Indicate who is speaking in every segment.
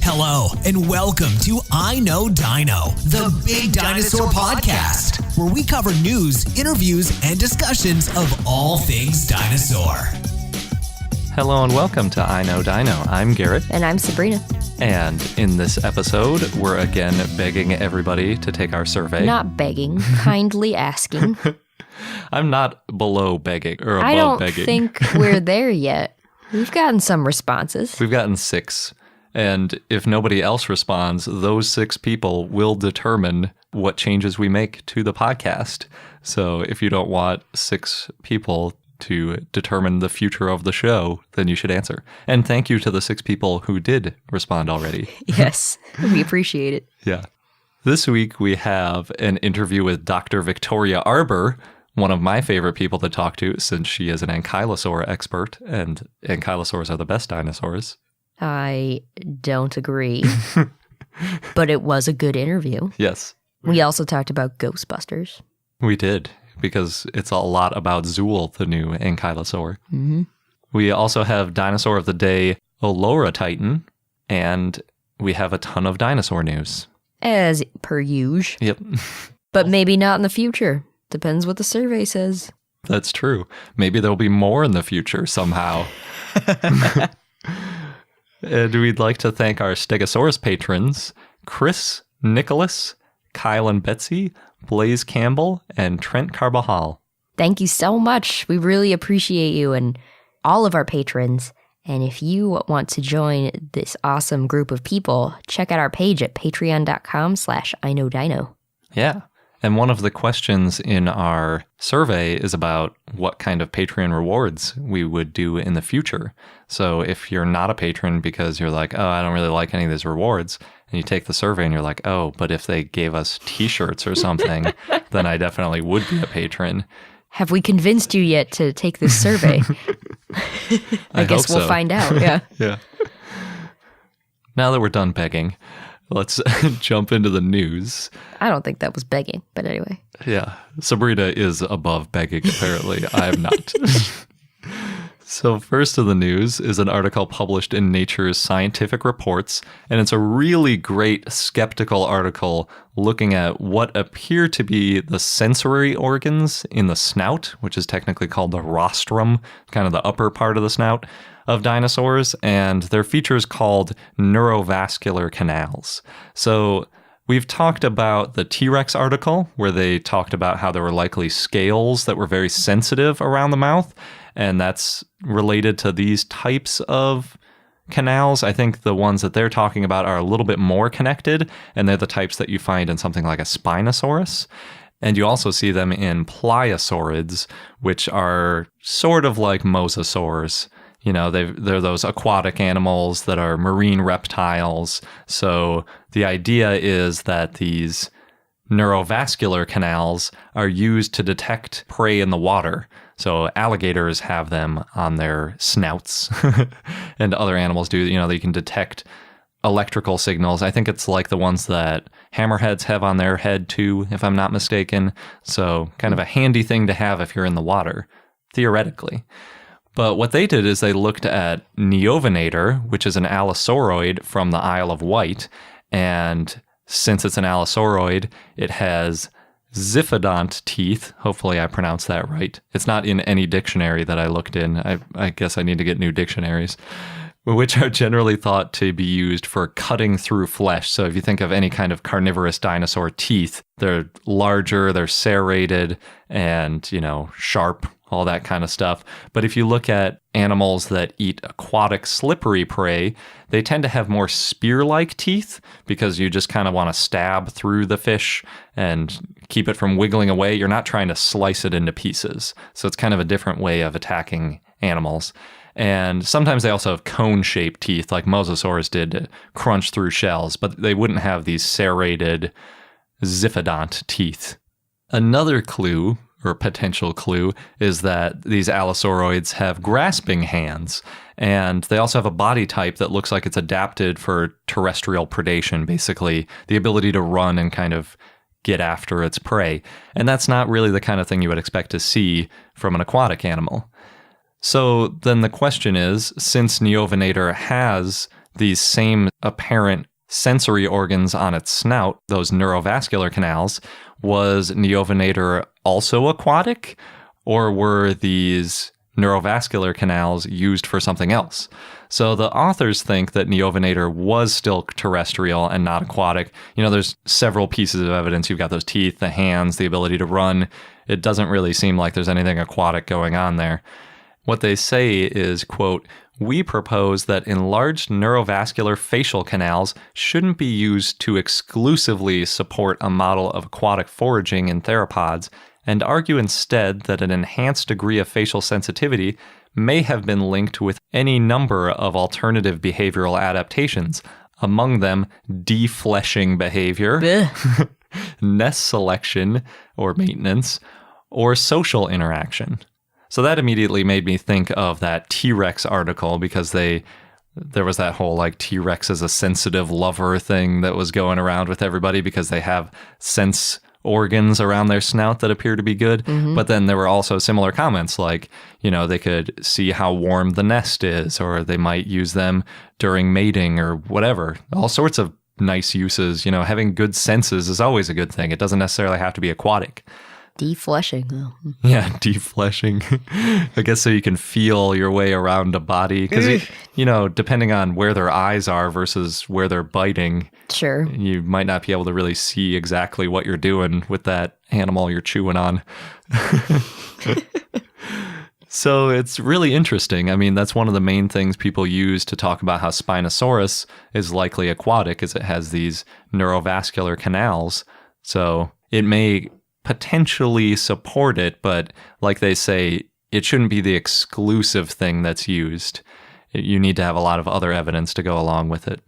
Speaker 1: Hello, and welcome to I Know Dino, the Big Dinosaur Podcast, where we cover news, interviews, and discussions of all things dinosaur.
Speaker 2: Hello and welcome to I Know Dino. I'm Garrett.
Speaker 3: And I'm Sabrina.
Speaker 2: And in this episode, we're again begging everybody to take our survey.
Speaker 3: Not begging, kindly asking.
Speaker 2: I'm not below begging or above
Speaker 3: I don't
Speaker 2: begging.
Speaker 3: think we're there yet. We've gotten some responses.
Speaker 2: We've gotten 6. And if nobody else responds, those 6 people will determine what changes we make to the podcast. So if you don't want 6 people to determine the future of the show, then you should answer. And thank you to the 6 people who did respond already.
Speaker 3: Yes, we appreciate it.
Speaker 2: Yeah. This week we have an interview with Dr. Victoria Arbor, one of my favorite people to talk to since she is an ankylosaur expert, and ankylosaurs are the best dinosaurs.
Speaker 3: I don't agree, but it was a good interview.
Speaker 2: Yes.
Speaker 3: We also talked about Ghostbusters.
Speaker 2: We did, because it's a lot about Zool, the new ankylosaur.
Speaker 3: Mm-hmm.
Speaker 2: We also have Dinosaur of the Day, Olorotitan, and we have a ton of dinosaur news.
Speaker 3: As per usual.
Speaker 2: Yep.
Speaker 3: But maybe not in the future. Depends what the survey says.
Speaker 2: That's true. Maybe there'll be more in the future somehow. And we'd like to thank our Stegosaurus patrons, Chris, Nicholas, Kyle and Betsy, Blaze Campbell, and Trent Carbajal.
Speaker 3: Thank you so much. We really appreciate you and all of our patrons. And if you want to join this awesome group of people, check out our page at patreon.com/iknowdino.
Speaker 2: Yeah. And one of the questions in our survey is about what kind of Patreon rewards we would do in the future. So if you're not a patron because you're like, oh, I don't really like any of these rewards, and you take the survey and you're like, oh, but if they gave us t-shirts or something, then I definitely would be a patron.
Speaker 3: Have we convinced you yet to take this survey? I guess we'll find out. Yeah.
Speaker 2: Yeah. Now that we're done begging, let's jump into the news.
Speaker 3: I don't think that was begging, but anyway.
Speaker 2: Yeah. Sabrina is above begging, apparently. I am not. So first of the news is an article published in Nature's Scientific Reports, and it's a really great skeptical article looking at what appear to be the sensory organs in the snout, which is technically called the rostrum, kind of the upper part of the snout of dinosaurs, and their features called neurovascular canals. So we've talked about the T-Rex article where they talked about how there were likely scales that were very sensitive around the mouth, and that's related to these types of canals. I think the ones that they're talking about are a little bit more connected, and they're the types that you find in something like a Spinosaurus. And you also see them in pliosaurids, which are sort of like mosasaurs. You know, they're those aquatic animals that are marine reptiles. So the idea is that these neurovascular canals are used to detect prey in the water. So alligators have them on their snouts, and other animals do. You know, they can detect electrical signals. I think it's like the ones that hammerheads have on their head too, if I'm not mistaken. So kind of a handy thing to have if you're in the water, theoretically. But what they did is they looked at Nader, which is an allosauroid from the Isle of Wight. And since it's an allosauroid, it has xiphidont teeth. Hopefully I pronounced that right. It's not in any dictionary that I looked in. I guess I need to get new dictionaries, which are generally thought to be used for cutting through flesh. So if you think of any kind of carnivorous dinosaur teeth, they're larger, they're serrated, and, you know, sharp, all that kind of stuff. But if you look at animals that eat aquatic slippery prey, they tend to have more spear-like teeth because you just kind of want to stab through the fish and keep it from wiggling away. You're not trying to slice it into pieces. So it's kind of a different way of attacking animals. And sometimes they also have cone-shaped teeth like mosasaurs did to crunch through shells, but they wouldn't have these serrated xiphidont teeth. Another clue, or potential clue, is that these allosauroids have grasping hands, and they also have a body type that looks like it's adapted for terrestrial predation, basically the ability to run and kind of get after its prey. And that's not really the kind of thing you would expect to see from an aquatic animal. So then the question is, since Nader has these same apparent sensory organs on its snout, those neurovascular canals, was Nader also aquatic? Or were these neurovascular canals used for something else? So the authors think that Nader was still terrestrial and not aquatic. There's several pieces of evidence. You've got those teeth, the hands, the ability to run. It doesn't really seem like there's anything aquatic going on there. What they say is, quote, "We propose that enlarged neurovascular facial canals shouldn't be used to exclusively support a model of aquatic foraging in theropods, and argue instead that an enhanced degree of facial sensitivity may have been linked with any number of alternative behavioral adaptations, among them defleshing behavior, nest selection or maintenance, or social interaction." So that immediately made me think of that T-Rex article, because there was that whole like T-Rex is a sensitive lover thing that was going around with everybody because they have sense organs around their snout that appear to be good. But then there were also similar comments like, they could see how warm the nest is, or they might use them during mating or whatever. All sorts of nice uses. Having good senses is always a good thing. It doesn't necessarily have to be aquatic.
Speaker 3: Defleshing, though.
Speaker 2: Yeah, defleshing. I guess so you can feel your way around a body. Because, depending on where their eyes are versus where they're biting,
Speaker 3: sure,
Speaker 2: you might not be able to really see exactly what you're doing with that animal you're chewing on. So it's really interesting. I mean, that's one of the main things people use to talk about how Spinosaurus is likely aquatic, is it has these neurovascular canals. So it may potentially support it, but like they say, it shouldn't be the exclusive thing that's used. You need to have a lot of other evidence to go along with it.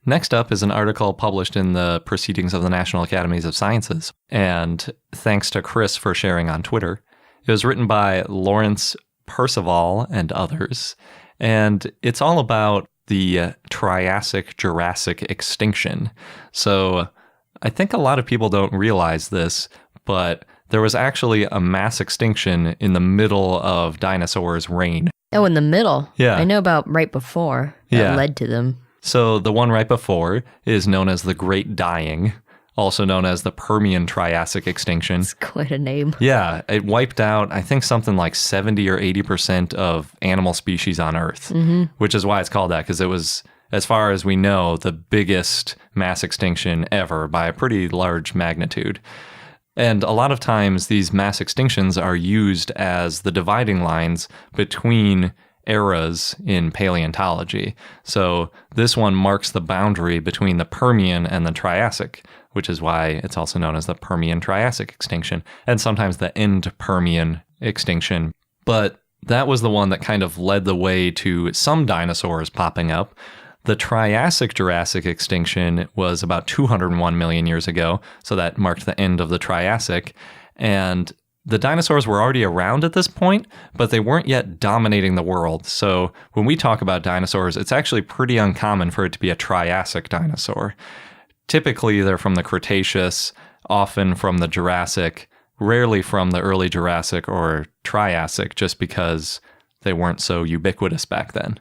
Speaker 2: Next up is an article published in the Proceedings of the National Academies of Sciences, and thanks to Chris for sharing on Twitter. It was written by Lawrence Percival and others, and it's all about the Triassic-Jurassic Extinction. So I think a lot of people don't realize this, but there was actually a mass extinction in the middle of dinosaurs' reign.
Speaker 3: Oh, in the middle?
Speaker 2: Yeah.
Speaker 3: I know about right before that led to them.
Speaker 2: So the one right before is known as the Great Dying, also known as the Permian-Triassic Extinction.
Speaker 3: It's quite a name.
Speaker 2: Yeah, it wiped out, I think, something like 70 or 80% of animal species on Earth, which is why it's called that, because it was, as far as we know, the biggest mass extinction ever by a pretty large magnitude. And a lot of times these mass extinctions are used as the dividing lines between eras in paleontology. So this one marks the boundary between the Permian and the Triassic, which is why it's also known as the Permian-Triassic Extinction, and sometimes the End Permian Extinction. But that was the one that kind of led the way to some dinosaurs popping up. The Triassic-Jurassic Extinction was about 201 million years ago, so that marked the end of the Triassic. And the dinosaurs were already around at this point, but they weren't yet dominating the world. So when we talk about dinosaurs, it's actually pretty uncommon for it to be a Triassic dinosaur. Typically, they're from the Cretaceous, often from the Jurassic, rarely from the early Jurassic or Triassic, just because they weren't so ubiquitous back then.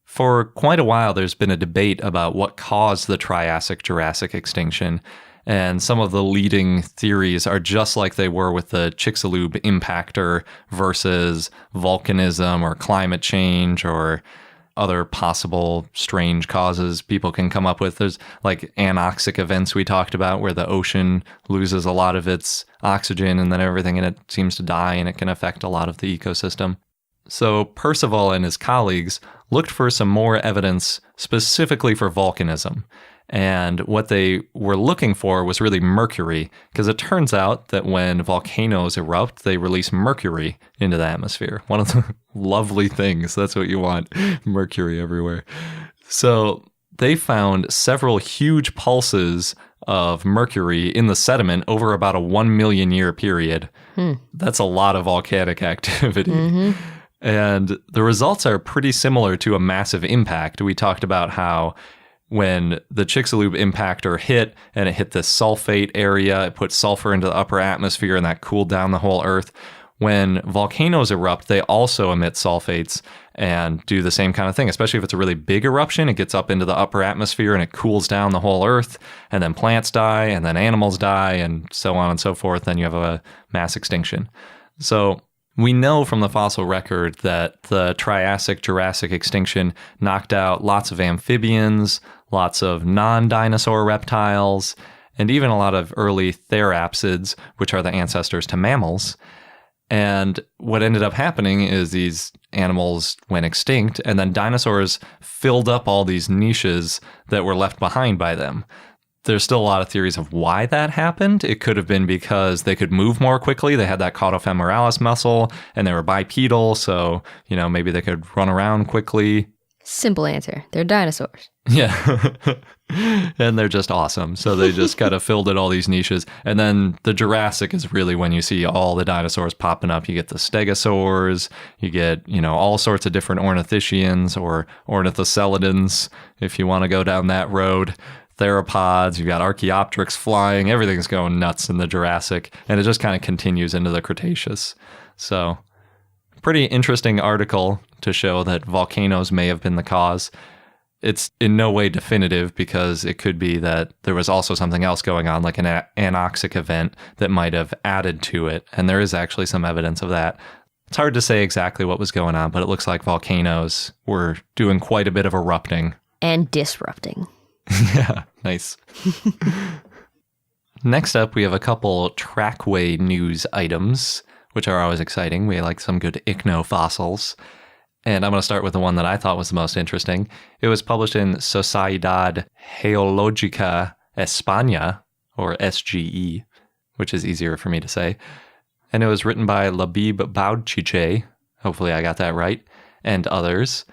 Speaker 2: For quite a while, there's been a debate about what caused the Triassic-Jurassic extinction, and some of the leading theories are just like they were with the Chicxulub impactor versus volcanism or climate change or other possible strange causes people can come up with. There's like anoxic events we talked about where the ocean loses a lot of its oxygen and then everything in it seems to die and it can affect a lot of the ecosystem. So Percival and his colleagues looked for some more evidence specifically for volcanism. And what they were looking for was really mercury, because it turns out that when volcanoes erupt, they release mercury into the atmosphere. One of the lovely things. That's what you want. Mercury everywhere. So they found several huge pulses of mercury in the sediment over about a 1 million year period. That's a lot of volcanic activity. And the results are pretty similar to a massive impact. We talked about how when the Chicxulub impactor hit and it hit this sulfate area, it put sulfur into the upper atmosphere and that cooled down the whole Earth. When volcanoes erupt, they also emit sulfates. and do the same kind of thing, especially if it's a really big eruption. It gets up into the upper atmosphere and it cools down the whole Earth, and then plants die, and then animals die, and so on and so forth. Then you have a mass extinction. So we know from the fossil record that the Triassic-Jurassic Extinction knocked out lots of amphibians, lots of non-dinosaur reptiles, and even a lot of early therapsids, which are the ancestors to mammals. And what ended up happening is these animals went extinct, and then dinosaurs filled up all these niches that were left behind by them. There's still a lot of theories of why that happened. It could have been because they could move more quickly. They had that caudofemoralis muscle, and they were bipedal, so, maybe they could run around quickly.
Speaker 3: Simple answer. They're dinosaurs.
Speaker 2: Yeah. And they're just awesome. So they just kind of filled in all these niches. And then the Jurassic is really when you see all the dinosaurs popping up. You get the Stegosaurs, you get, all sorts of different ornithischians or ornithoceladons, if you want to go down that road. Theropods, you've got Archaeopteryx flying, everything's going nuts in the Jurassic. And it just kind of continues into the Cretaceous. So pretty interesting article to show that volcanoes may have been the cause. It's in no way definitive because it could be that there was also something else going on, like an anoxic event that might have added to it. And there is actually some evidence of that. It's hard to say exactly what was going on, but it looks like volcanoes were doing quite a bit of erupting.
Speaker 3: And disrupting.
Speaker 2: Yeah, nice. Next up, we have a couple trackway news items, which are always exciting. We like some good ichnofossils. And I'm going to start with the one that I thought was the most interesting. It was published in Sociedad Geológica España, or SGE, which is easier for me to say. And it was written by Labib Boudchiche, hopefully I got that right, and others.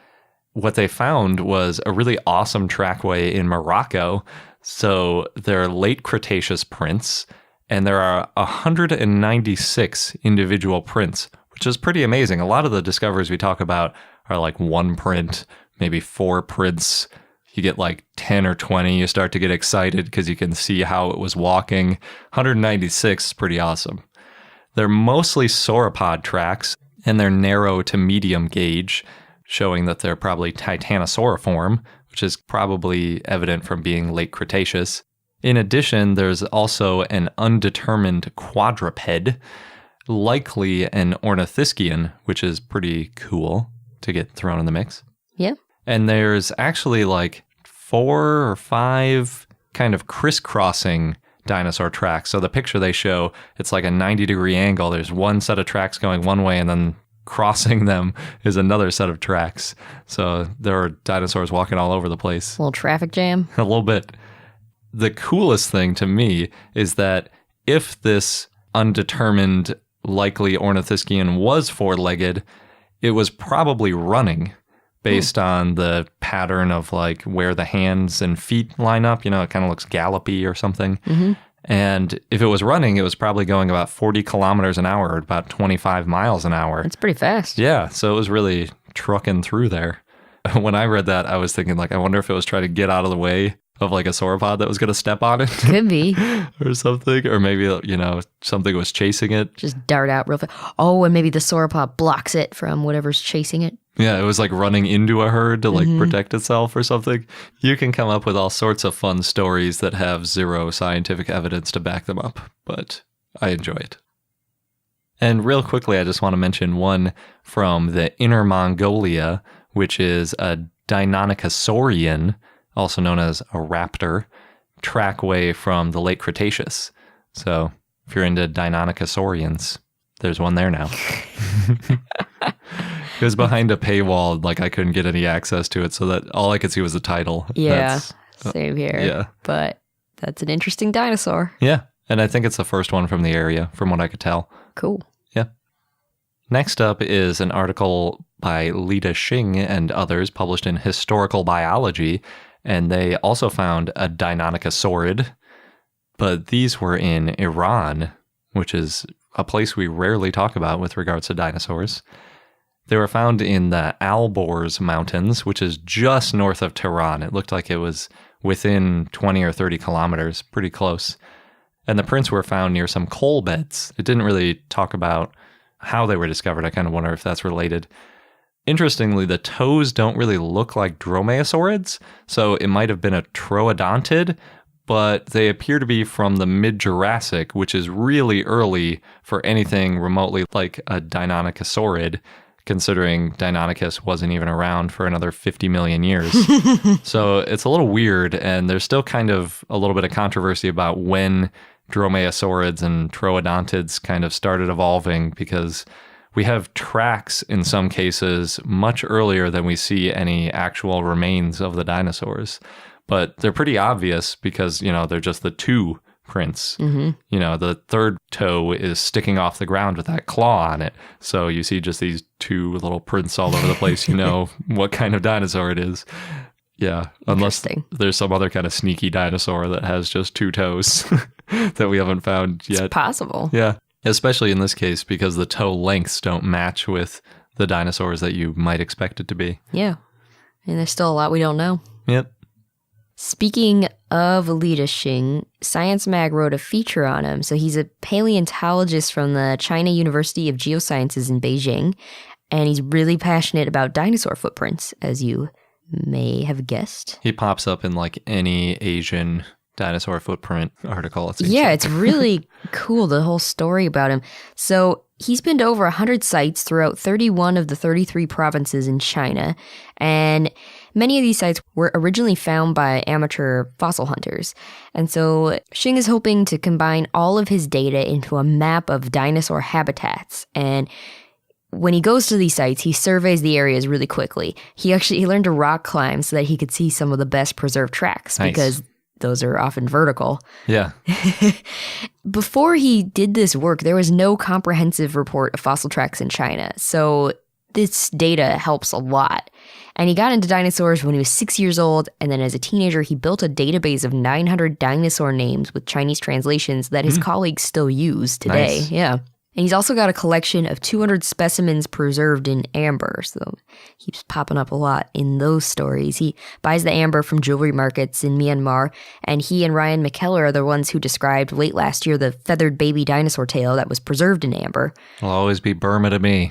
Speaker 2: What they found was a really awesome trackway in Morocco. So they're late Cretaceous prints, and there are 196 individual prints, which is pretty amazing. A lot of the discoveries we talk about are like one print, maybe 4 prints. You get like 10 or 20, you start to get excited because you can see how it was walking. 196 is pretty awesome. They're mostly sauropod tracks, and they're narrow to medium gauge, showing that they're probably titanosauriform, which is probably evident from being late Cretaceous. In addition, there's also an undetermined quadruped, likely an ornithischian, which is pretty cool to get thrown in the mix.
Speaker 3: Yeah.
Speaker 2: And there's actually like 4 or 5 kind of crisscrossing dinosaur tracks. So the picture they show, it's like a 90-degree angle. There's one set of tracks going one way, and then crossing them is another set of tracks. So there are dinosaurs walking all over the place.
Speaker 3: A little traffic jam.
Speaker 2: A little bit. The coolest thing to me is that if this undetermined likely ornithischian was 4-legged, it was probably running based on the pattern of like where the hands and feet line up. It kind of looks gallopy or something. Mm-hmm. And if it was running, it was probably going about 40 kilometers an hour, or about 25 miles an hour.
Speaker 3: It's pretty fast.
Speaker 2: Yeah, so it was really trucking through there. When I read that, I was thinking, like, I wonder if it was trying to get out of the way of like a sauropod that was going to step on it.
Speaker 3: Could be.
Speaker 2: Or something. Or maybe, something was chasing it.
Speaker 3: Just dart out real fast. Oh, and maybe the sauropod blocks it from whatever's chasing it.
Speaker 2: Yeah, it was like running into a herd to like protect itself or something. You can come up with all sorts of fun stories that have zero scientific evidence to back them up, but I enjoy it. And real quickly, I just want to mention one from the Inner Mongolia, which is a Deinonychosaurian, also known as a raptor, trackway from the late Cretaceous. So if you're into Deinonychosaurians, there's one there now. It was behind a paywall, like I couldn't get any access to it, so that all I could see was the title.
Speaker 3: Yeah, same here.
Speaker 2: Yeah.
Speaker 3: But that's an interesting dinosaur.
Speaker 2: Yeah, and I think it's the first one from the area, from what I could tell.
Speaker 3: Cool.
Speaker 2: Yeah. Next up is an article by Lida Xing and others published in Historical Biology, and they also found a Deinonychosaurid, but these were in Iran, which is a place we rarely talk about with regards to dinosaurs. They were found in the Alborz Mountains, which is just north of Tehran. It looked like it was within 20 or 30 kilometers, pretty close. And the prints were found near some coal beds. It didn't really talk about how they were discovered. I kind of wonder if that's related. Interestingly, the toes don't really look like dromaeosaurids, so it might have been a troodontid, but they appear to be from the mid-Jurassic, which is really early for anything remotely like a Deinonychosaurid, considering Deinonychus wasn't even around for another 50 million years. So it's a little weird, and there's still kind of a little bit of controversy about when dromaeosaurids and troodontids kind of started evolving, because we have tracks in some cases much earlier than we see any actual remains of the dinosaurs. But they're pretty obvious because, they're just the two prints. Mm-hmm. The third toe is sticking off the ground with that claw on it. So you see just these two little prints all over the place. You know what kind of dinosaur it is. Yeah, unless there's some other kind of sneaky dinosaur that has just two toes that we haven't found yet.
Speaker 3: It's possible.
Speaker 2: Yeah, especially in this case because the toe lengths don't match with the dinosaurs that you might expect it to be.
Speaker 3: Yeah, and there's still a lot we don't know.
Speaker 2: Yep.
Speaker 3: Speaking of Li Xing, Science Mag wrote a feature on him. So he's a paleontologist from the China University of Geosciences in Beijing, and he's really passionate about dinosaur footprints, as you may have guessed.
Speaker 2: He pops up in like any Asian dinosaur footprint article.
Speaker 3: It's really cool, the whole story about him. So he's been to over 100 sites throughout 31 of the 33 provinces in China, and many of these sites were originally found by amateur fossil hunters. And so Xing is hoping to combine all of his data into a map of dinosaur habitats. And when he goes to these sites, he surveys the areas really quickly. He learned to rock climb so that he could see some of the best preserved tracks. Nice. Because those are often vertical.
Speaker 2: Yeah.
Speaker 3: Before he did this work, there was no comprehensive report of fossil tracks in China. So this data helps a lot. And he got into dinosaurs when he was 6 years old, and then as a teenager, he built a database of 900 dinosaur names with Chinese translations that his colleagues still use today. Nice. Yeah. And he's also got a collection of 200 specimens preserved in amber, so he keeps popping up a lot in those stories. He buys the amber from jewelry markets in Myanmar, and he and Ryan McKellar are the ones who described late last year the feathered baby dinosaur tail that was preserved in amber.
Speaker 2: It'll always be Burma to me,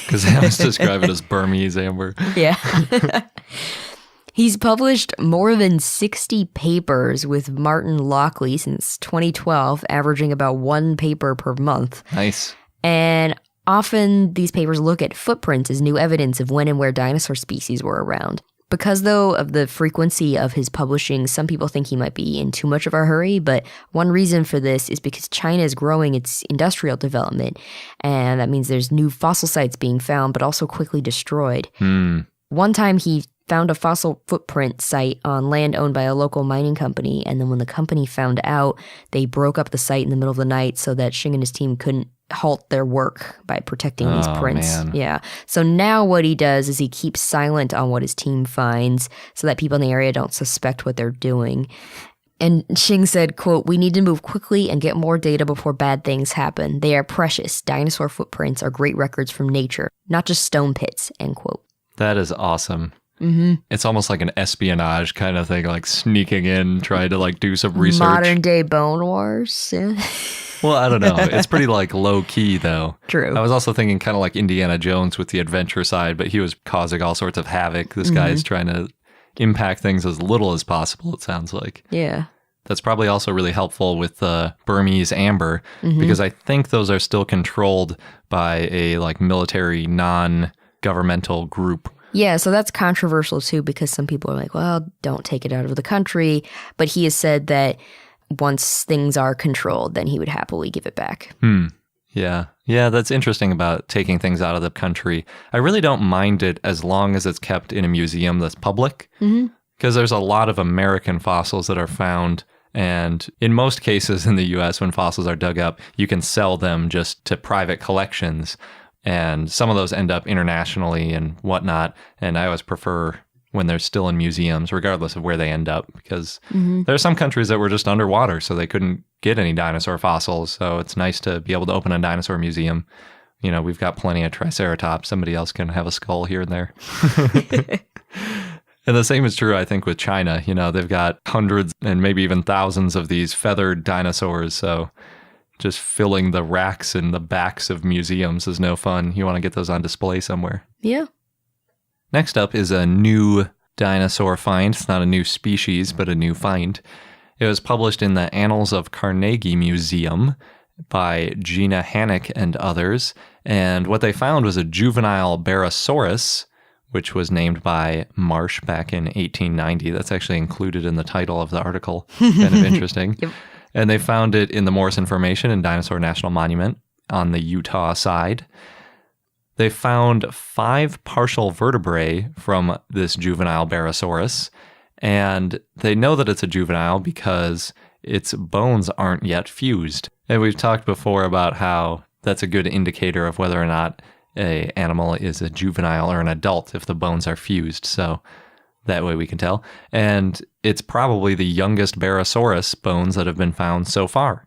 Speaker 2: because they always describe it as Burmese amber.
Speaker 3: Yeah. He's published more than 60 papers with Martin Lockley since 2012, averaging about one paper per month.
Speaker 2: Nice.
Speaker 3: And often these papers look at footprints as new evidence of when and where dinosaur species were around. Because, though, of the frequency of his publishing, some people think he might be in too much of a hurry, but one reason for this is because China is growing its industrial development, and that means there's new fossil sites being found, but also quickly destroyed. One time he found a fossil footprint site on land owned by a local mining company, and then when the company found out, they broke up the site in the middle of the night so that Xing and his team couldn't halt their work by protecting these prints. Man. Yeah. So now what he does is he keeps silent on what his team finds so that people in the area don't suspect what they're doing. And Xing said, quote, "We need to move quickly and get more data before bad things happen. They are precious. Dinosaur footprints are great records from nature, not just stone pits," end quote.
Speaker 2: That is awesome.
Speaker 3: Mm-hmm.
Speaker 2: It's almost like an espionage kind of thing, like sneaking in, trying to like do some research.
Speaker 3: Modern day Bone Wars. Yeah.
Speaker 2: Well, I don't know. It's pretty like low key though.
Speaker 3: True.
Speaker 2: I was also thinking kind of like Indiana Jones with the adventure side, but he was causing all sorts of havoc. This guy is trying to impact things as little as possible, it sounds like.
Speaker 3: Yeah.
Speaker 2: That's probably also really helpful with the Burmese amber, because I think those are still controlled by a like military non-governmental group.
Speaker 3: Yeah, so that's controversial too, because some people are like, well, don't take it out of the country. But he has said that once things are controlled, then he would happily give it back.
Speaker 2: Yeah. Yeah, that's interesting about taking things out of the country. I really don't mind it as long as it's kept in a museum that's public, because there's a lot of American fossils that are found. And in most cases in the U.S., when fossils are dug up, you can sell them just to private collections. And some of those end up internationally and whatnot. And I always prefer when they're still in museums, regardless of where they end up, because there are some countries that were just underwater, so they couldn't get any dinosaur fossils. So it's nice to be able to open a dinosaur museum. You know, we've got plenty of Triceratops. Somebody else can have a skull here and there. And the same is true, I think, with China. You know, they've got hundreds and maybe even thousands of these feathered dinosaurs. So just filling the racks and the backs of museums is no fun. You want to get those on display somewhere.
Speaker 3: Yeah.
Speaker 2: Next up is a new dinosaur find. It's not a new species, but a new find. It was published in the Annals of Carnegie Museum by Gina Hannock and others. And what they found was a juvenile Parasaurolophus, which was named by Marsh back in 1890. That's actually included in the title of the article. Kind of interesting.
Speaker 3: Yep.
Speaker 2: And they found it in the Morrison Formation in Dinosaur National Monument on the Utah side. They found 5 partial vertebrae from this juvenile Parasaurus, and they know that it's a juvenile because its bones aren't yet fused. And we've talked before about how that's a good indicator of whether or not an animal is a juvenile or an adult if the bones are fused. So that way we can tell. And it's probably the youngest Parasaurus bones that have been found so far.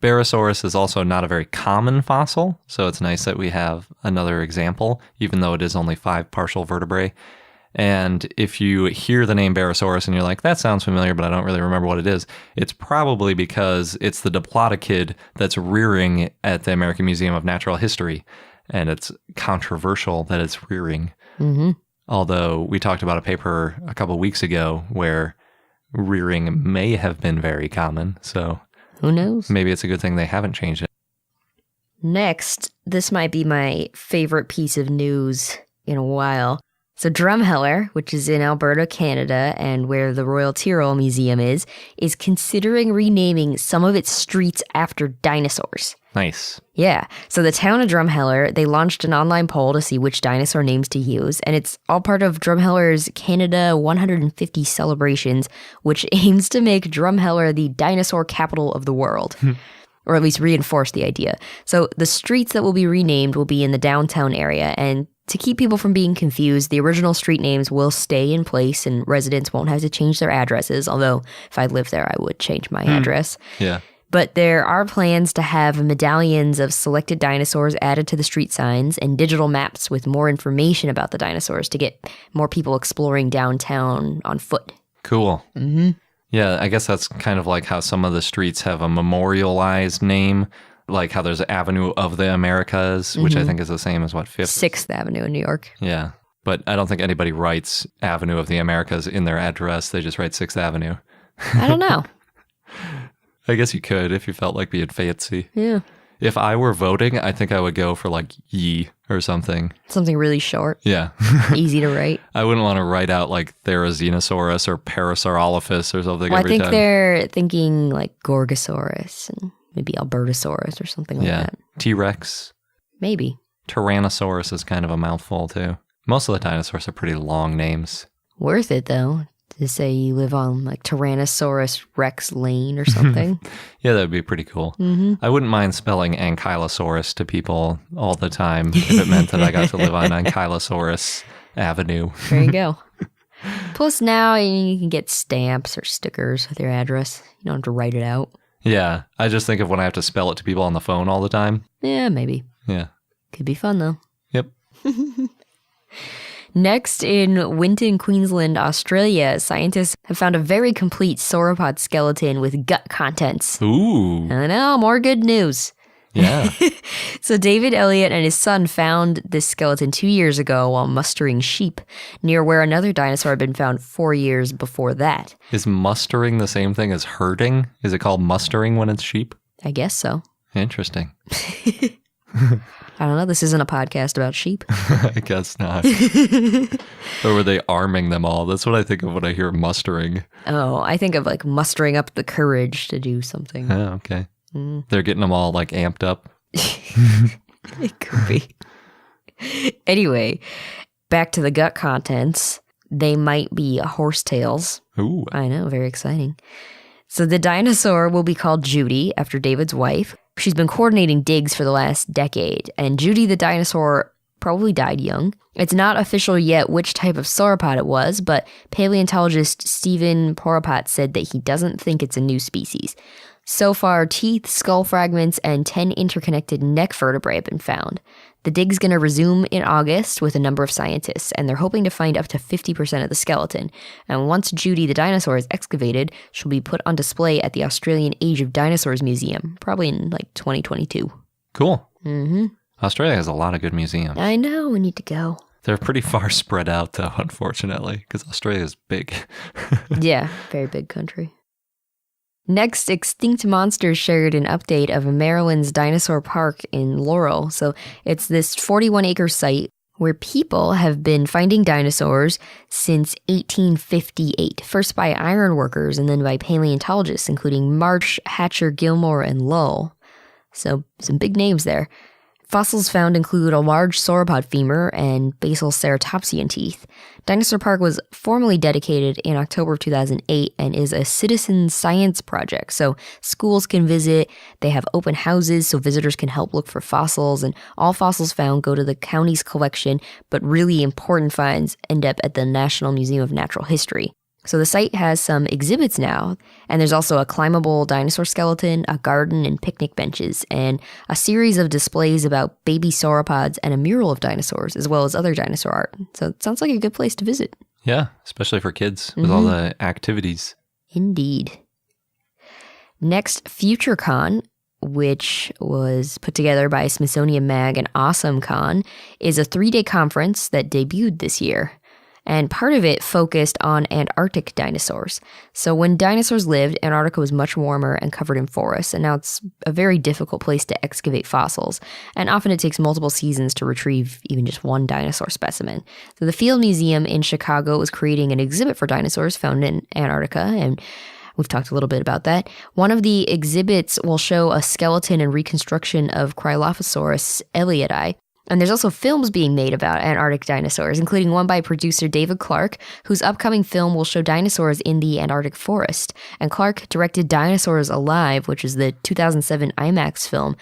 Speaker 2: Parasaurus is also not a very common fossil, so it's nice that we have another example, even though it is only 5 partial vertebrae. And if you hear the name Parasaurus and you're like, that sounds familiar, but I don't really remember what it is, it's probably because it's the diplodocid that's rearing at the American Museum of Natural History. And it's controversial that it's rearing.
Speaker 3: Mm-hmm.
Speaker 2: Although we talked about a paper a couple weeks ago where rearing may have been very common, so
Speaker 3: who knows?
Speaker 2: Maybe it's a good thing they haven't changed it.
Speaker 3: Next, this might be my favorite piece of news in a while. So Drumheller, which is in Alberta, Canada, and where the Royal Tyrrell Museum is considering renaming some of its streets after dinosaurs.
Speaker 2: Nice.
Speaker 3: Yeah. So the town of Drumheller, they launched an online poll to see which dinosaur names to use, and it's all part of Drumheller's Canada 150 celebrations, which aims to make Drumheller the dinosaur capital of the world. Or at least reinforce the idea. So the streets that will be renamed will be in the downtown area, and to keep people from being confused, the original street names will stay in place and residents won't have to change their addresses, although if I lived there, I would change my address.
Speaker 2: Yeah.
Speaker 3: But there are plans to have medallions of selected dinosaurs added to the street signs and digital maps with more information about the dinosaurs to get more people exploring downtown on foot.
Speaker 2: Cool.
Speaker 3: Mm-hmm.
Speaker 2: Yeah, I guess that's kind of like how some of the streets have a memorialized name, like how there's Avenue of the Americas, which I think is the same as what,
Speaker 3: 6th Avenue in New York.
Speaker 2: Yeah, but I don't think anybody writes Avenue of the Americas in their address. They just write 6th Avenue.
Speaker 3: I don't know.
Speaker 2: I guess you could if you felt like being fancy.
Speaker 3: Yeah.
Speaker 2: If I were voting, I think I would go for like Ye or something.
Speaker 3: Something really short.
Speaker 2: Yeah.
Speaker 3: Easy to write.
Speaker 2: I wouldn't want to write out like Therizinosaurus or Parasaurolophus or something
Speaker 3: Well,
Speaker 2: every
Speaker 3: I think
Speaker 2: time.
Speaker 3: they're thinking like Gorgosaurus and maybe Albertosaurus or something like that.
Speaker 2: T-Rex.
Speaker 3: Maybe.
Speaker 2: Tyrannosaurus is kind of a mouthful too. Most of the dinosaurs are pretty long names.
Speaker 3: Worth it though, to say you live on like Tyrannosaurus Rex Lane or something.
Speaker 2: Yeah, that would be pretty cool.
Speaker 3: Mm-hmm.
Speaker 2: I wouldn't mind spelling Ankylosaurus to people all the time if it meant that I got to live on Ankylosaurus Avenue.
Speaker 3: There you go. Plus now you can get stamps or stickers with your address. You don't have to write it out.
Speaker 2: Yeah, I just think of when I have to spell it to people on the phone all the time.
Speaker 3: Yeah, maybe.
Speaker 2: Yeah.
Speaker 3: Could be fun though.
Speaker 2: Yep.
Speaker 3: Next, in Winton, Queensland, Australia, scientists have found a very complete sauropod skeleton with gut contents.
Speaker 2: Ooh.
Speaker 3: I know, more good news.
Speaker 2: Yeah.
Speaker 3: So David Elliott and his son found this skeleton 2 years ago while mustering sheep, near where another dinosaur had been found 4 years before that.
Speaker 2: Is mustering the same thing as herding? Is it called mustering when it's sheep?
Speaker 3: I guess so.
Speaker 2: Interesting.
Speaker 3: I don't know. This isn't a podcast about sheep.
Speaker 2: I guess not. Or were they arming them all? That's what I think of when I hear mustering.
Speaker 3: Oh, I think of like mustering up the courage to do something.
Speaker 2: Oh, okay. They're getting them all like amped up.
Speaker 3: It could be. Anyway, back to the gut contents. They might be horsetails.
Speaker 2: Ooh.
Speaker 3: I know, very exciting. So the dinosaur will be called Judy, after David's wife. She's been coordinating digs for the last decade, and Judy the dinosaur probably died young. It's not official yet which type of sauropod it was, but paleontologist Stephen Poropat said that he doesn't think it's a new species. So far, teeth, skull fragments, and 10 interconnected neck vertebrae have been found. The dig's going to resume in August with a number of scientists, and they're hoping to find up to 50% of the skeleton. And once Judy the dinosaur is excavated, she'll be put on display at the Australian Age of Dinosaurs Museum, probably in like 2022.
Speaker 2: Cool.
Speaker 3: Mm-hmm.
Speaker 2: Australia has a lot of good museums.
Speaker 3: I know, we need to go.
Speaker 2: They're pretty far spread out, though, unfortunately, because Australia is big.
Speaker 3: Yeah, very big country. Next, Extinct Monsters shared an update of Maryland's Dinosaur Park in Laurel. So it's this 41-acre site where people have been finding dinosaurs since 1858, first by iron workers and then by paleontologists, including Marsh, Hatcher, Gilmore, and Lull. So some big names there. Fossils found include a large sauropod femur and basal ceratopsian teeth. Dinosaur Park was formally dedicated in October of 2008 and is a citizen science project. So schools can visit, they have open houses so visitors can help look for fossils, and all fossils found go to the county's collection, but really important finds end up at the National Museum of Natural History. So the site has some exhibits now, and there's also a climbable dinosaur skeleton, a garden and picnic benches, and a series of displays about baby sauropods and a mural of dinosaurs, as well as other dinosaur art. So it sounds like a good place to visit.
Speaker 2: Yeah, especially for kids with all the activities.
Speaker 3: Indeed. Next, FutureCon, which was put together by Smithsonian Mag and AwesomeCon, is a 3-day conference that debuted this year. And part of it focused on Antarctic dinosaurs. So when dinosaurs lived, Antarctica was much warmer and covered in forests, and now it's a very difficult place to excavate fossils. And often it takes multiple seasons to retrieve even just one dinosaur specimen. So the Field Museum in Chicago was creating an exhibit for dinosaurs found in Antarctica, and we've talked a little bit about that. One of the exhibits will show a skeleton and reconstruction of Cryolophosaurus ellioti. And there's also films being made about Antarctic dinosaurs, including one by producer David Clark, whose upcoming film will show dinosaurs in the Antarctic forest. And Clark directed Dinosaurs Alive, which is the 2007 IMAX film.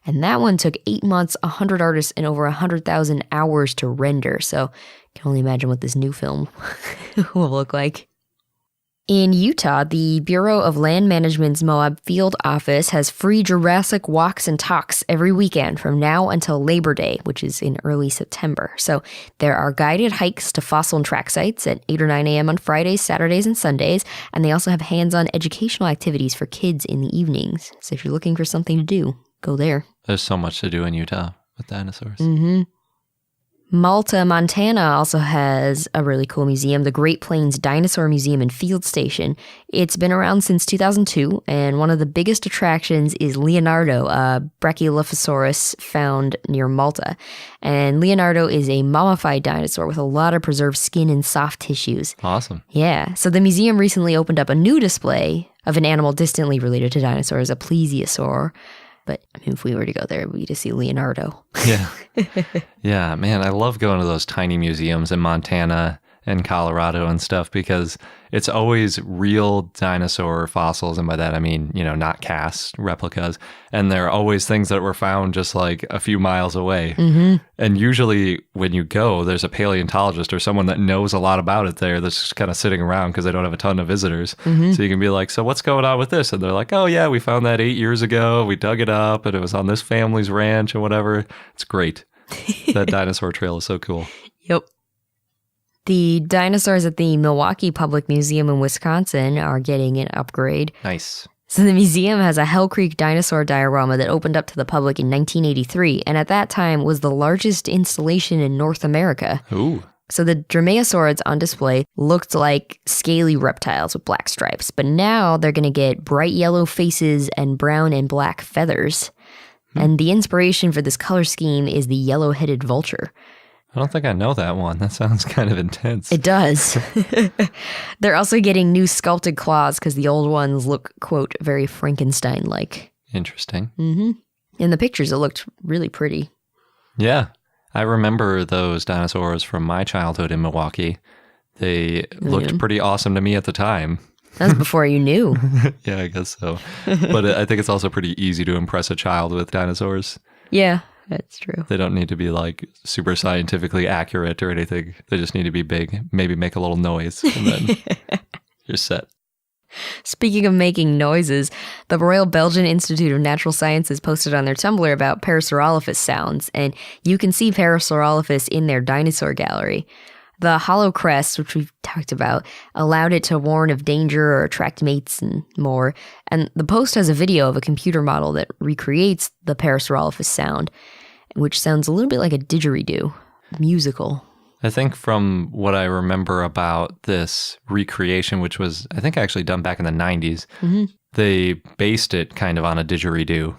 Speaker 3: And that one took 8 months, 100 artists, and over 100,000 hours to render. So you can only imagine what this new film will look like. In Utah, the Bureau of Land Management's Moab Field Office has free Jurassic walks and talks every weekend from now until Labor Day, which is in early September. So there are guided hikes to fossil and track sites at 8 or 9 a.m. on Fridays, Saturdays, and Sundays, and they also have hands-on educational activities for kids in the evenings. So if you're looking for something to do, go there.
Speaker 2: There's so much to do in Utah with dinosaurs.
Speaker 3: Malta, Montana also has a really cool museum, the Great Plains Dinosaur Museum and Field Station. It's been around since 2002, and one of the biggest attractions is Leonardo, a Brachylophosaurus found near Malta. And Leonardo is a mummified dinosaur with a lot of preserved skin and soft tissues.
Speaker 2: Awesome.
Speaker 3: Yeah, so the museum recently opened up a new display of an animal distantly related to dinosaurs, a plesiosaur. But I mean, if we were to go there, it would be to see Leonardo.
Speaker 2: Yeah. Yeah, man, I love going to those tiny museums in Montana and Colorado and stuff because it's always real dinosaur fossils. And by that, I mean, you know, not cast replicas. And there are always things that were found just like a few miles away. And usually when you go, there's a paleontologist or someone that knows a lot about it there that's just kind of sitting around because they don't have a ton of visitors. So you can be like, so what's going on with this? And they're like, oh yeah, we found that 8 years ago. We dug it up and it was on this family's ranch or whatever. It's great. That dinosaur trail is so cool.
Speaker 3: Yep. The dinosaurs at the Milwaukee Public Museum in Wisconsin are getting an upgrade.
Speaker 2: Nice.
Speaker 3: So the museum has a Hell Creek dinosaur diorama that opened up to the public in 1983, and at that time was the largest installation in North America.
Speaker 2: Ooh.
Speaker 3: So the dromaeosaurids on display looked like scaly reptiles with black stripes, but now they're going to get bright yellow faces and brown and black feathers. And the inspiration for this color scheme is the yellow-headed vulture.
Speaker 2: I don't think I know that one. That sounds kind of intense.
Speaker 3: It does. They're also getting new sculpted claws because the old ones look, quote, very Frankenstein-like.
Speaker 2: Interesting.
Speaker 3: In the pictures, it looked really pretty.
Speaker 2: Yeah. I remember those dinosaurs from my childhood in Milwaukee. They looked pretty awesome to me at the time.
Speaker 3: That was before you knew.
Speaker 2: Yeah, I guess so. But I think it's also pretty easy to impress a child with dinosaurs.
Speaker 3: Yeah. That's true.
Speaker 2: They don't need to be like super scientifically accurate or anything. They just need to be big, maybe make a little noise, and then you're set.
Speaker 3: Speaking of making noises, the Royal Belgian Institute of Natural Sciences posted on their Tumblr about Parasaurolophus Sounds, and you can see Parasaurolophus in their dinosaur gallery. The hollow crest, which we've talked about, allowed it to warn of danger or attract mates and more. And the post has a video of a computer model that recreates the Parasaurolophus sound, which sounds a little bit like a didgeridoo, musical.
Speaker 2: I think from what I remember about this recreation, which was, I think, actually done back in the 90s, they based it kind of on a didgeridoo.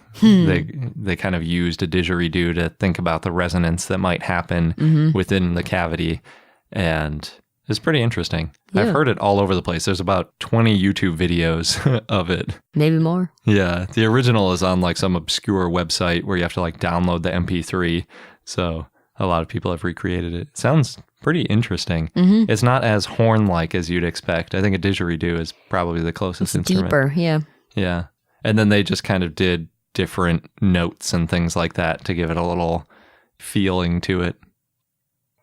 Speaker 2: They kind of used a didgeridoo to think about the resonance that might happen within the cavity. And it's pretty interesting. Yeah. I've heard it all over the place. There's about 20 YouTube videos of it.
Speaker 3: Maybe more.
Speaker 2: Yeah. The original is on like some obscure website where you have to like download the MP3. So a lot of people have recreated it. It sounds pretty interesting. It's not as horn-like as you'd expect. I think a didgeridoo is probably the closest instrument.
Speaker 3: Deeper, yeah.
Speaker 2: Yeah. And then they just kind of did different notes and things like that to give it a little feeling to it.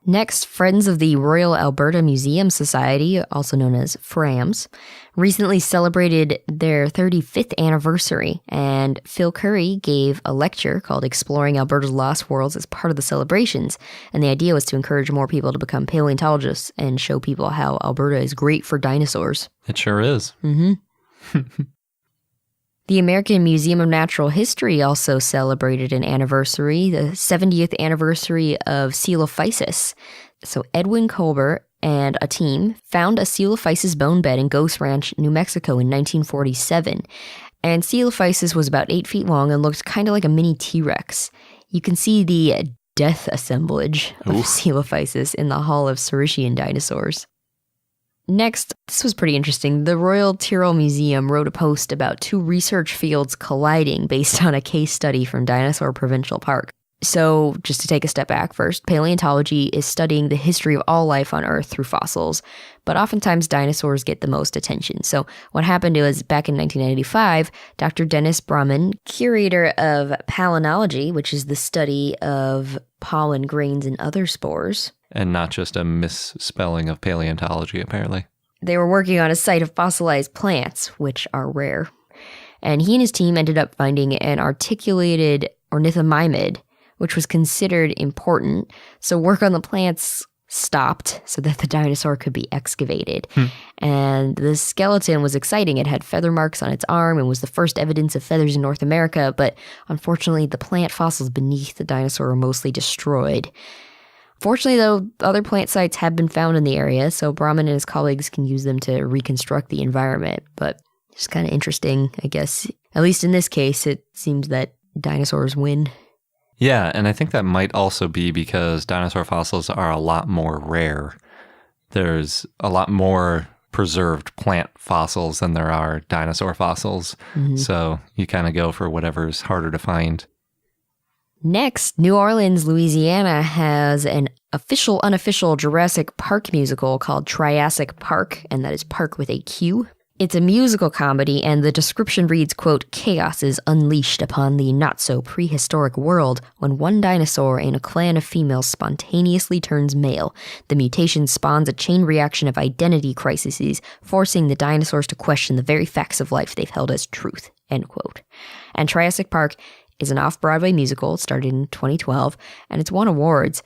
Speaker 3: Next, Friends of the Royal Alberta Museum Society, also known as FRAMS, recently celebrated their 35th anniversary, and Phil Curry gave a lecture called Exploring Alberta's Lost Worlds as part of the celebrations, and the idea was to encourage more people to become paleontologists and show people how Alberta is great for dinosaurs.
Speaker 2: It sure is.
Speaker 3: The American Museum of Natural History also celebrated an anniversary, the 70th anniversary of Coelophysis. So Edwin Colbert and a team found a Coelophysis bone bed in Ghost Ranch, New Mexico in 1947. And Coelophysis was about 8 feet long and looked kind of like a mini T-Rex. You can see the death assemblage of Coelophysis in the Hall of Saurischian Dinosaurs. Next, this was pretty interesting. The Royal Tyrrell Museum wrote a post about two research fields colliding based on a case study from Dinosaur Provincial Park. So, just to take a step back first, paleontology is studying the history of all life on Earth through fossils, but oftentimes dinosaurs get the most attention. So, what happened was back in 1995, Dr. Dennis Brahman, curator of palynology, which is the study of pollen grains and other spores.
Speaker 2: And not just a misspelling of paleontology, apparently.
Speaker 3: They were working on a site of fossilized plants, which are rare. And he and his team ended up finding an articulated ornithomimid, which was considered important. So work on the plants stopped so that the dinosaur could be excavated. And the skeleton was exciting. It had feather marks on its arm and was the first evidence of feathers in North America. But unfortunately, the plant fossils beneath the dinosaur were mostly destroyed. Fortunately, though, other plant sites have been found in the area, so Brahman and his colleagues can use them to reconstruct the environment. But it's kind of interesting, I guess. At least in this case, it seems that dinosaurs win.
Speaker 2: Yeah, and I think that might also be because dinosaur fossils are a lot more rare. There's a lot more preserved plant fossils than there are dinosaur fossils. So you kind of go for whatever's harder to find.
Speaker 3: Next, New Orleans, Louisiana has an official-unofficial Jurassic Park musical called Triassic Park, and that is Park with a Q. It's a musical comedy, and the description reads, quote, "Chaos is unleashed upon the not-so-prehistoric world when one dinosaur in a clan of females spontaneously turns male. The mutation spawns a chain reaction of identity crises, forcing the dinosaurs to question the very facts of life they've held as truth," end quote. And Triassic Park is an off-Broadway musical. It started in 2012, and it's won awards.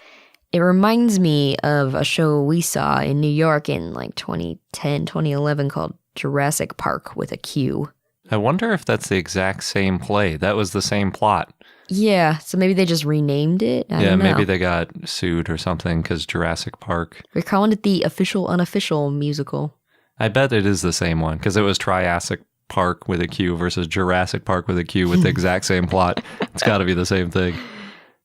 Speaker 3: It reminds me of a show we saw in New York in like 2010, 2011 called Jurassic Park with a Q.
Speaker 2: I wonder if that's the exact same play. That was the same plot.
Speaker 3: Yeah, so maybe they just renamed it. I don't know.
Speaker 2: Maybe they got sued or something because Jurassic Park.
Speaker 3: We're calling it the official-unofficial musical.
Speaker 2: I bet it is the same one because it was Triassic Park with a Q versus Jurassic Park with a Q with the exact same plot. It's got to be the same thing.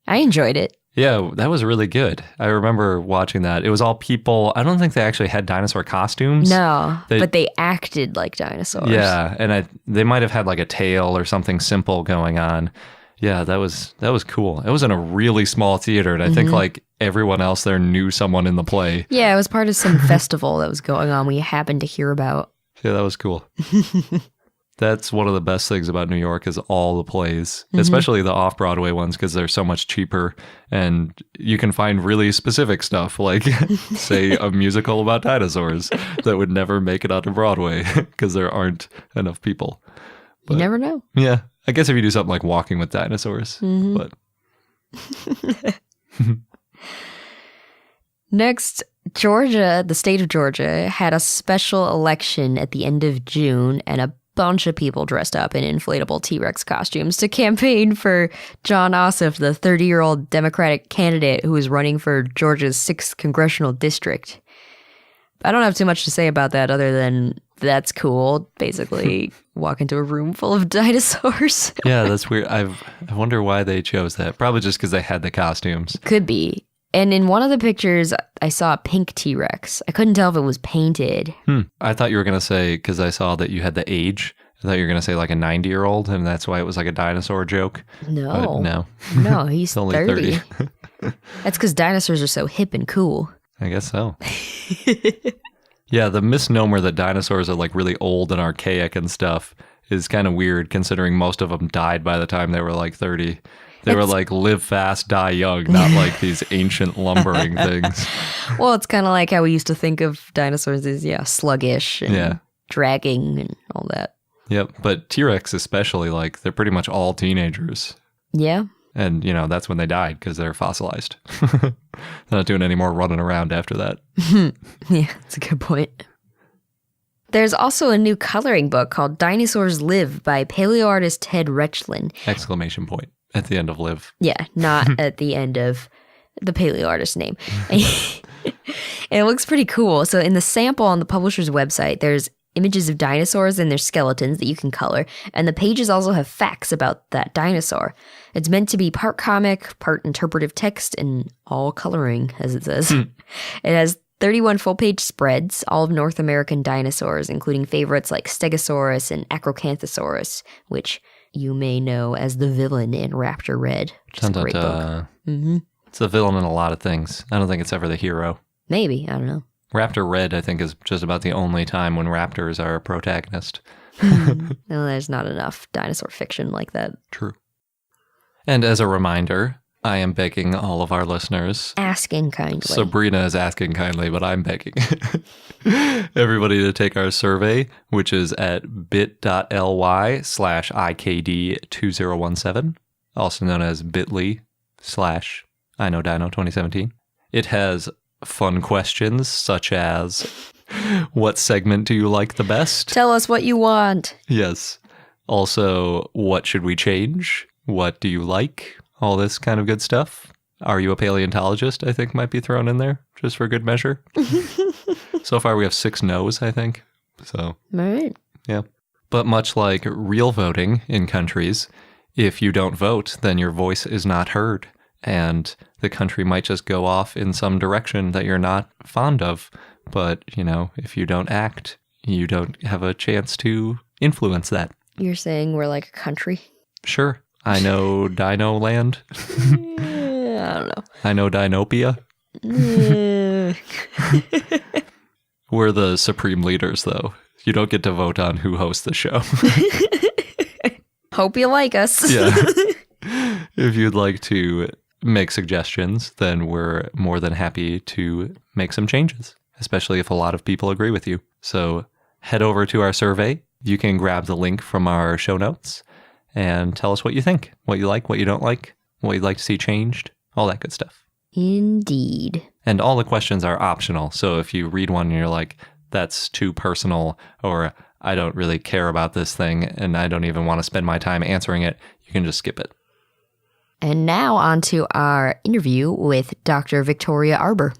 Speaker 3: I enjoyed it.
Speaker 2: Yeah, that was really good. I remember watching that. It was all people. I don't think they actually had dinosaur costumes.
Speaker 3: No, but they acted like dinosaurs.
Speaker 2: Yeah, and they might have had like a tail or something simple going on. Yeah, that was cool. It was in a really small theater, and I think like everyone else there knew someone in the play.
Speaker 3: Yeah, it was part of some festival that was going on we happened to hear about.
Speaker 2: Yeah, that was cool. That's one of the best things about New York is all the plays, especially the off-Broadway ones because they're so much cheaper and you can find really specific stuff like, say, a musical about dinosaurs that would never make it onto Broadway because there aren't enough people. But,
Speaker 3: you never know.
Speaker 2: Yeah. I guess if you do something like Walking with Dinosaurs. But
Speaker 3: Next, Georgia, the state of Georgia, had a special election at the end of June, and a bunch of people dressed up in inflatable T-Rex costumes to campaign for John Ossoff, the 30-year-old Democratic candidate who was running for Georgia's 6th congressional district. I don't have too much to say about that other than that's cool. Basically, walk into a room full of dinosaurs.
Speaker 2: Yeah, that's weird. I wonder why they chose that. Probably just because they had the costumes.
Speaker 3: Could be. And in one of the pictures, I saw a pink T-Rex. I couldn't tell if it was painted.
Speaker 2: I thought you were going to say, because I saw that you had the age, I thought you were going to say like a 90-year-old, and that's why it was like a dinosaur joke.
Speaker 3: No.
Speaker 2: But no.
Speaker 3: No, he's
Speaker 2: only
Speaker 3: 30. That's because dinosaurs are so hip and cool.
Speaker 2: I guess so. Yeah, the misnomer that dinosaurs are like really old and archaic and stuff is kind of weird considering most of them died by the time they were like 30. They were like live fast, die young, not like these ancient lumbering things.
Speaker 3: Well, it's kind of like how we used to think of dinosaurs as, sluggish and dragging and all that.
Speaker 2: Yep, but T-Rex especially, like they're pretty much all teenagers.
Speaker 3: Yeah.
Speaker 2: And, that's when they died because they're fossilized. They're not doing any more running around after that.
Speaker 3: Yeah, that's a good point. There's also a new coloring book called Dinosaurs Live by paleoartist Ted Rechlin.
Speaker 2: Exclamation point at the end of live.
Speaker 3: Yeah, not at the end of the paleoartist name. And it looks pretty cool. So in the sample on the publisher's website, there's images of dinosaurs and their skeletons that you can color, and the pages also have facts about that dinosaur. It's meant to be part comic, part interpretive text, and all coloring, as it says. It has 31 full-page spreads, all of North American dinosaurs, including favorites like Stegosaurus and Acrocanthosaurus, which you may know as the villain in Raptor Red, which is a great book.
Speaker 2: It's a villain in a lot of things. I don't think it's ever the hero.
Speaker 3: Maybe, I don't know.
Speaker 2: Raptor Red, I think, is just about the only time when raptors are a protagonist.
Speaker 3: No, there's not enough dinosaur fiction like that.
Speaker 2: True. And as a reminder, I am begging all of our listeners.
Speaker 3: Asking kindly.
Speaker 2: Sabrina is asking kindly, but I'm begging everybody to take our survey, which is at bit.ly/IKD2017, also known as bit.ly/IKnowDino2017. It has fun questions such as, what segment do you like the best?
Speaker 3: Tell us what you want.
Speaker 2: Yes. Also, what should we change? What do you like? All this kind of good stuff. Are you a paleontologist? I think might be thrown in there just for good measure. So far we have 6 no's, I think. So,
Speaker 3: All right.
Speaker 2: yeah. But much like real voting in countries, if you don't vote, then your voice is not heard. And the country might just go off in some direction that you're not fond of. But, if you don't act, you don't have a chance to influence that.
Speaker 3: You're saying we're like a country?
Speaker 2: Sure. I know Dino Land.
Speaker 3: I don't know.
Speaker 2: I know Dinopia. We're the supreme leaders, though. You don't get to vote on who hosts the show.
Speaker 3: Hope you like us.
Speaker 2: Yeah. If you'd like to make suggestions, then we're more than happy to make some changes, especially if a lot of people agree with you. So head over to our survey. You can grab the link from our show notes and tell us what you think, what you like, what you don't like, what you'd like to see changed, all that good stuff.
Speaker 3: Indeed.
Speaker 2: And all the questions are optional. So if you read one and you're like, that's too personal, or I don't really care about this thing and I don't even want to spend my time answering it, you can just skip it.
Speaker 3: And now on to our interview with Dr. Victoria Arbor.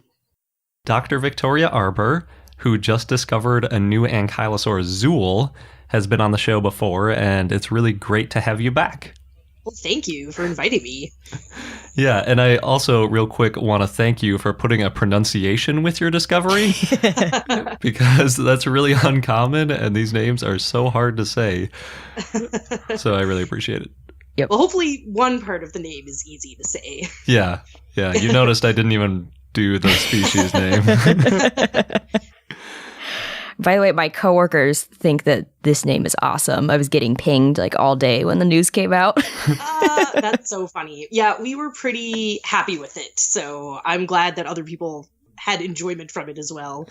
Speaker 2: Dr. Victoria Arbor, who just discovered a new ankylosaur zool, has been on the show before, and it's really great to have you back.
Speaker 4: Well, thank you for inviting me.
Speaker 2: Yeah, and I also, real quick, want to thank you for putting a pronunciation with your discovery, because that's really uncommon, and these names are so hard to say. So I really appreciate it.
Speaker 3: Yep.
Speaker 4: Well, hopefully one part of the name is easy to say.
Speaker 2: Yeah. You noticed I didn't even do the species name.
Speaker 3: By the way, my coworkers think that this name is awesome. I was getting pinged like all day when the news came out.
Speaker 4: That's so funny. Yeah, we were pretty happy with it. So I'm glad that other people had enjoyment from it as well.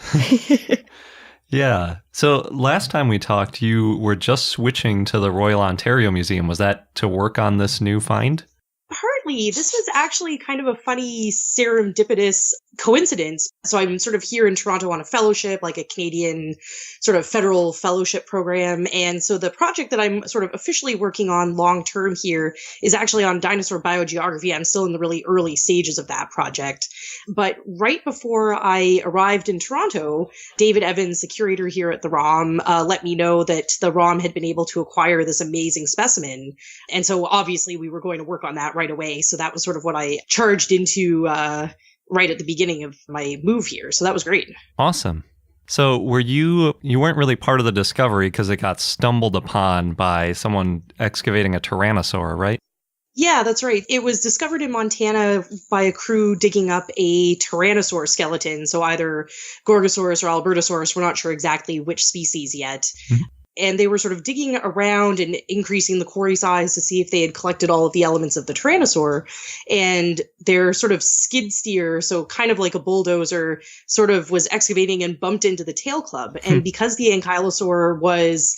Speaker 2: Yeah. So last time we talked, you were just switching to the Royal Ontario Museum. Was that to work on this new find?
Speaker 4: Part weirdly, this was actually kind of a funny serendipitous coincidence. So I'm sort of here in Toronto on a fellowship, like a Canadian sort of federal fellowship program. And so the project that I'm sort of officially working on long term here is actually on dinosaur biogeography. I'm still in the really early stages of that project. But right before I arrived in Toronto, David Evans, the curator here at the ROM, let me know that the ROM had been able to acquire this amazing specimen. And so obviously we were going to work on that right away. So that was sort of what I charged into right at the beginning of my move here. So that was great.
Speaker 2: Awesome. So you weren't really part of the discovery because it got stumbled upon by someone excavating a tyrannosaur, right?
Speaker 4: Yeah, that's right. It was discovered in Montana by a crew digging up a Tyrannosaur skeleton. So either Gorgosaurus or Albertosaurus. We're not sure exactly which species yet. Mm-hmm. And they were sort of digging around and increasing the quarry size to see if they had collected all of the elements of the Tyrannosaur. And their sort of skid steer, so kind of like a bulldozer, sort of was excavating and bumped into the tail club. And because the ankylosaur was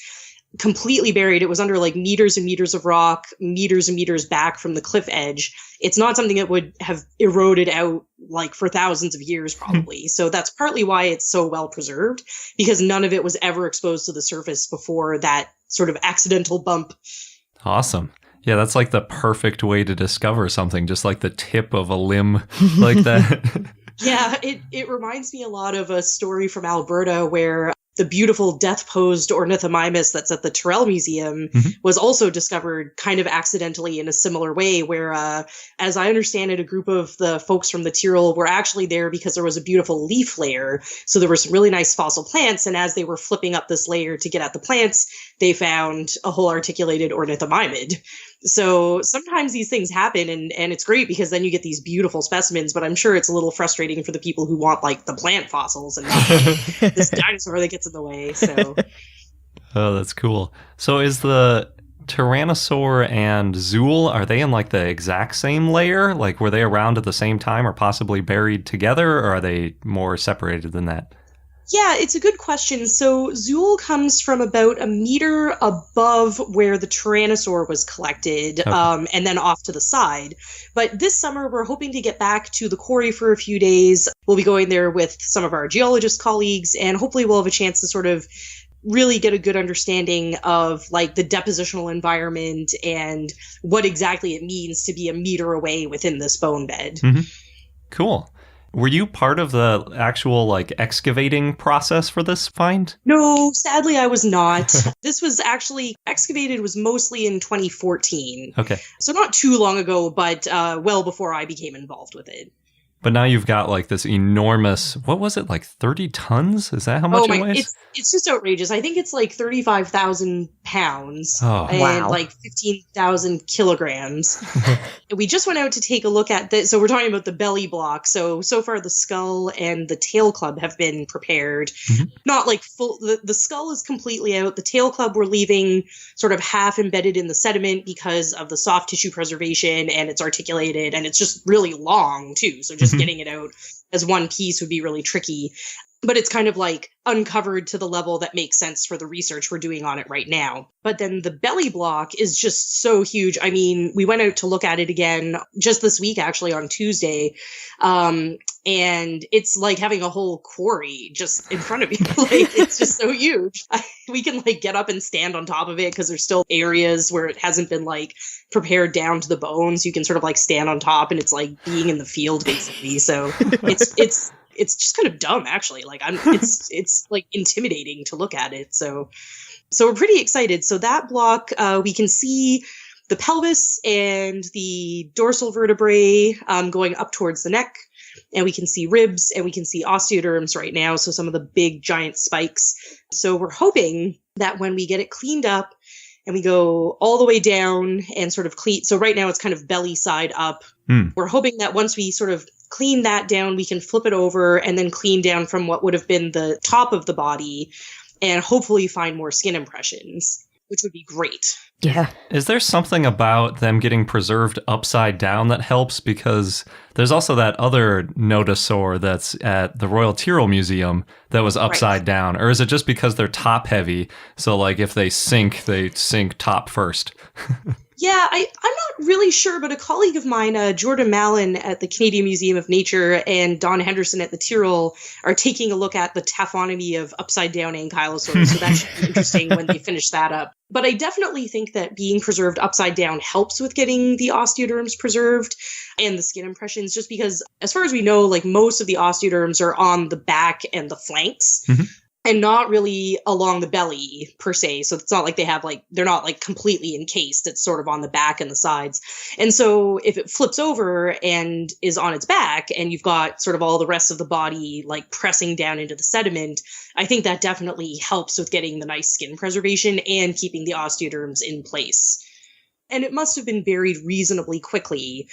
Speaker 4: completely buried, it was under like meters and meters of rock, meters and meters back from the cliff edge. It's not something that would have eroded out like for thousands of years probably. So that's partly why it's so well preserved, because none of it was ever exposed to the surface before that sort of accidental bump.
Speaker 2: Awesome. Yeah, that's like the perfect way to discover something, just like the tip of a limb like that.
Speaker 4: Yeah, it reminds me a lot of a story from Alberta where the beautiful death-posed ornithomimus that's at the Tyrrell Museum was also discovered kind of accidentally in a similar way where, as I understand it, a group of the folks from the Tyrrell were actually there because there was a beautiful leaf layer. So there were some really nice fossil plants, and as they were flipping up this layer to get at the plants, they found a whole articulated ornithomimid. So sometimes these things happen, and it's great because then you get these beautiful specimens, but I'm sure it's a little frustrating for the people who want like the plant fossils and not this dinosaur that gets in the way. So,
Speaker 2: oh, that's cool. So is the Tyrannosaur and Zool, are they in like the exact same layer? Like were they around at the same time or possibly buried together, or are they more separated than that?
Speaker 4: Yeah, it's a good question. So Zool comes from about a meter above where the Tyrannosaur was collected, okay. And then off to the side. But this summer, we're hoping to get back to the quarry for a few days. We'll be going there with some of our geologist colleagues, and hopefully we'll have a chance to sort of really get a good understanding of like the depositional environment and what exactly it means to be a meter away within this bone bed.
Speaker 2: Mm-hmm. Cool. Were you part of the actual like excavating process for this find?
Speaker 4: No, sadly I was not. This was actually excavated was mostly in 2014.
Speaker 2: Okay. So
Speaker 4: not too long ago, but well before I became involved with it.
Speaker 2: But now you've got like this enormous, what was it, like 30 tons? Is that how much it weighs?
Speaker 4: It's just outrageous. I think it's like 35,000 pounds and
Speaker 3: wow.
Speaker 4: like 15,000 kilograms. We just went out to take a look at this. So we're talking about the belly block. So far the skull and the tail club have been prepared. Mm-hmm. Not like full, the skull is completely out. The tail club we're leaving sort of half embedded in the sediment because of the soft tissue preservation, and it's articulated and it's just really long too. So just getting it out as one piece would be really tricky. But it's kind of like uncovered to the level that makes sense for the research we're doing on it right now. But then the belly block is just so huge. I mean, we went out to look at it again just this week, actually on Tuesday. And it's like having a whole quarry just in front of you. Like, it's just so huge. We can like get up and stand on top of it because there's still areas where it hasn't been like prepared down to the bones. You can sort of like stand on top, and it's like being in the field basically. So it's just kind of dumb, actually. Like it's like intimidating to look at it. So we're pretty excited. So that block, we can see the pelvis and the dorsal vertebrae going up towards the neck, and we can see ribs and we can see osteoderms right now. So some of the big giant spikes. So we're hoping that when we get it cleaned up and we go all the way down and sort of clean. So right now it's kind of belly side up. We're hoping that once we sort of clean that down, we can flip it over and then clean down from what would have been the top of the body and hopefully find more skin impressions, which would be great.
Speaker 3: Yeah.
Speaker 2: Is there something about them getting preserved upside down that helps? Because there's also that other nodosaur that's at the Royal Tyrrell Museum that was upside down. Or is it just because they're top heavy? So like if they sink top first?
Speaker 4: Yeah, I'm not really sure, but a colleague of mine, Jordan Mallon at the Canadian Museum of Nature and Don Henderson at the Tyrrell are taking a look at the taphonomy of upside-down ankylosaurs, so that should be interesting when they finish that up. But I definitely think that being preserved upside down helps with getting the osteoderms preserved and the skin impressions, just because, as far as we know, like most of the osteoderms are on the back and the flanks. Mm-hmm. And not really along the belly per se. So it's not like they're not like completely encased. It's sort of on the back and the sides. And so if it flips over and is on its back and you've got sort of all the rest of the body like pressing down into the sediment, I think that definitely helps with getting the nice skin preservation and keeping the osteoderms in place. And it must have been buried reasonably quickly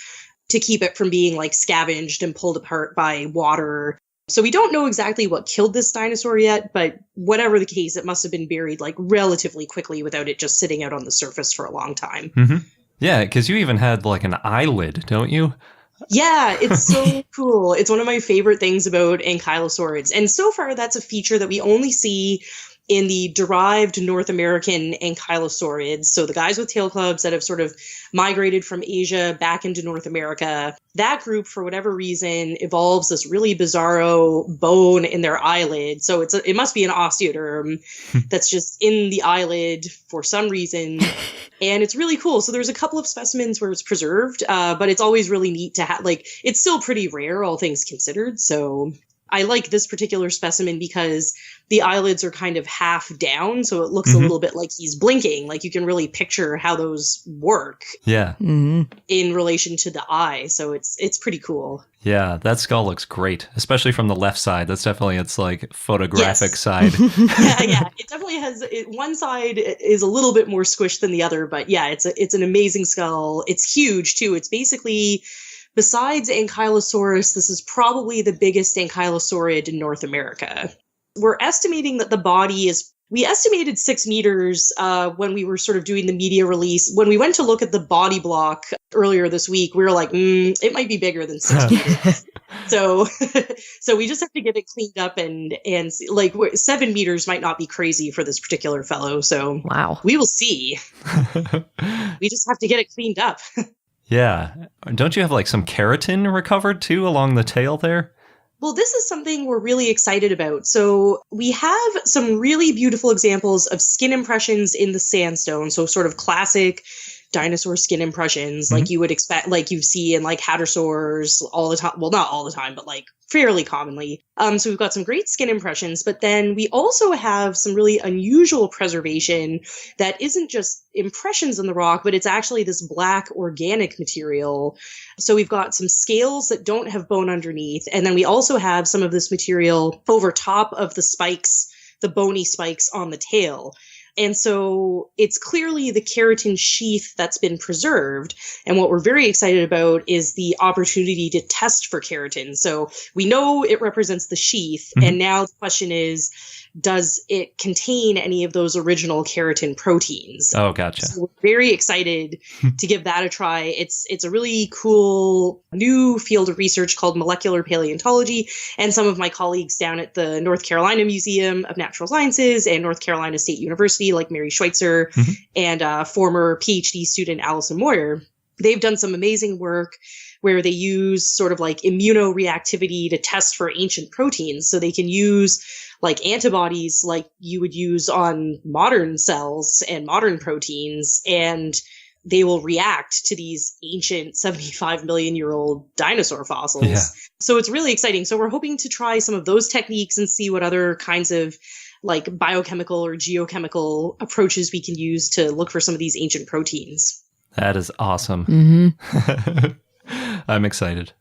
Speaker 4: to keep it from being like scavenged and pulled apart by water. So we don't know exactly what killed this dinosaur yet, but whatever the case, it must have been buried like relatively quickly without it just sitting out on the surface for a long time.
Speaker 2: Mm-hmm. Yeah, because you even had like an eyelid, don't you?
Speaker 4: Yeah, it's so cool. It's one of my favorite things about ankylosaurids. And so far, that's a feature that we only see in the derived North American ankylosaurids, so the guys with tail clubs that have sort of migrated from Asia back into North America, that group, for whatever reason, evolves this really bizarro bone in their eyelid. So it must be an osteoderm that's just in the eyelid for some reason. And it's really cool. So there's a couple of specimens where it's preserved, but it's always really neat to have, like, it's still pretty rare, all things considered. So I like this particular specimen because the eyelids are kind of half down, so it looks a little bit like he's blinking. Like you can really picture how those work.
Speaker 2: Yeah.
Speaker 4: In relation to the eye. So it's pretty cool.
Speaker 2: Yeah, that skull looks great, especially from the left side. That's definitely its like photographic side.
Speaker 4: Yeah. It definitely has one side is a little bit more squished than the other, but yeah, it's an amazing skull. It's huge too. It's basically, besides Ankylosaurus, this is probably the biggest ankylosaurid in North America. We're estimating that the body we estimated 6 meters when we were sort of doing the media release. When we went to look at the body block earlier this week, we were like, it might be bigger than 6 meters. So we just have to get it cleaned up and like 7 meters might not be crazy for this particular fellow. So
Speaker 3: wow,
Speaker 4: we will see. We just have to get it cleaned up.
Speaker 2: Yeah. Don't you have like some keratin recovered too along the tail there?
Speaker 4: Well, this is something we're really excited about. So we have some really beautiful examples of skin impressions in the sandstone. So sort of classic dinosaur skin impressions like you would expect, like you see in like hadrosaurs all the time. Well, not all the time, but like fairly commonly. So we've got some great skin impressions, but then we also have some really unusual preservation that isn't just impressions in the rock, but it's actually this black organic material. So we've got some scales that don't have bone underneath. And then we also have some of this material over top of the spikes, the bony spikes on the tail. And so it's clearly the keratin sheath that's been preserved. And what we're very excited about is the opportunity to test for keratin. So we know it represents the sheath. And now the question is, does it contain any of those original keratin proteins?
Speaker 2: Oh, gotcha.
Speaker 4: So we're very excited to give that a try. It's a really cool new field of research called molecular paleontology. And some of my colleagues down at the North Carolina Museum of Natural Sciences and North Carolina State University, like Mary Schweitzer and former PhD student Alison Moyer, they've done some amazing work where they use sort of like immunoreactivity to test for ancient proteins. So they can use like antibodies like you would use on modern cells and modern proteins, and they will react to these ancient 75 million year old dinosaur fossils. Yeah. So it's really exciting. So we're hoping to try some of those techniques and see what other kinds of like biochemical or geochemical approaches we can use to look for some of these ancient proteins.
Speaker 2: That is awesome. I'm excited.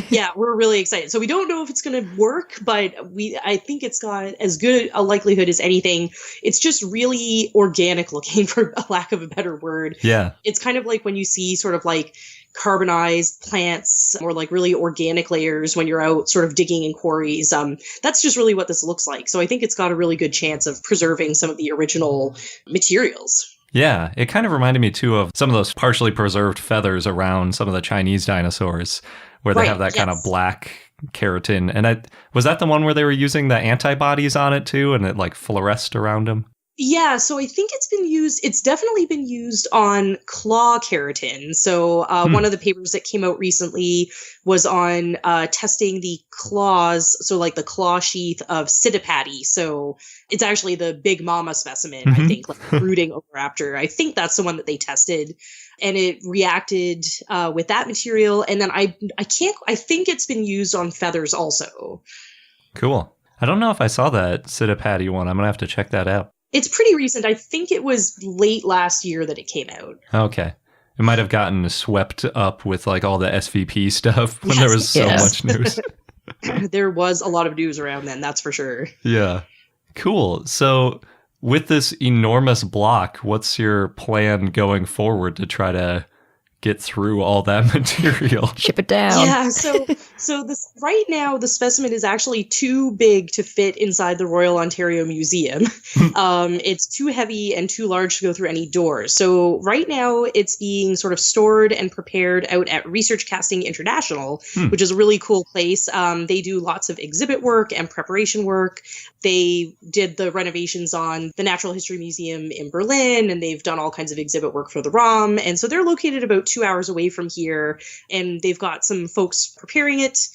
Speaker 4: Yeah, we're really excited. So we don't know if it's going to work, but I think it's got as good a likelihood as anything. It's just really organic looking, for a lack of a better word.
Speaker 2: Yeah.
Speaker 4: It's kind of like when you see sort of like carbonized plants or like really organic layers when you're out sort of digging in quarries. That's just really what this looks like. So I think it's got a really good chance of preserving some of the original materials.
Speaker 2: Yeah, it kind of reminded me too of some of those partially preserved feathers around some of the Chinese dinosaurs where they have that kind of black keratin. And was that the one where they were using the antibodies on it too and it like fluoresced around them?
Speaker 4: Yeah, so I think it's definitely been used on claw keratin. So one of the papers that came out recently was on testing the claws, so like the claw sheath of Citipati. So it's actually the big mama specimen, I think, like brooding oviraptor. I think that's the one that they tested. And it reacted with that material. And then I think it's been used on feathers also.
Speaker 2: Cool. I don't know if I saw that Citipati one. I'm going to have to check that out.
Speaker 4: It's pretty recent. I think it was late last year that it came out.
Speaker 2: Okay. It might have gotten swept up with like all the SVP stuff when there was so much news.
Speaker 4: There was a lot of news around then, that's for sure.
Speaker 2: Yeah. Cool. So with this enormous block, what's your plan going forward to try to get through all that material?
Speaker 3: Ship it down.
Speaker 4: Yeah, so this right now the specimen is actually too big to fit inside the Royal Ontario Museum. It's too heavy and too large to go through any doors. So right now it's being sort of stored and prepared out at Research Casting International, which is a really cool place. They do lots of exhibit work and preparation work. They did the renovations on the Natural History Museum in Berlin, and they've done all kinds of exhibit work for the ROM. And so they're located about 2 hours away from here, and they've got some folks preparing it.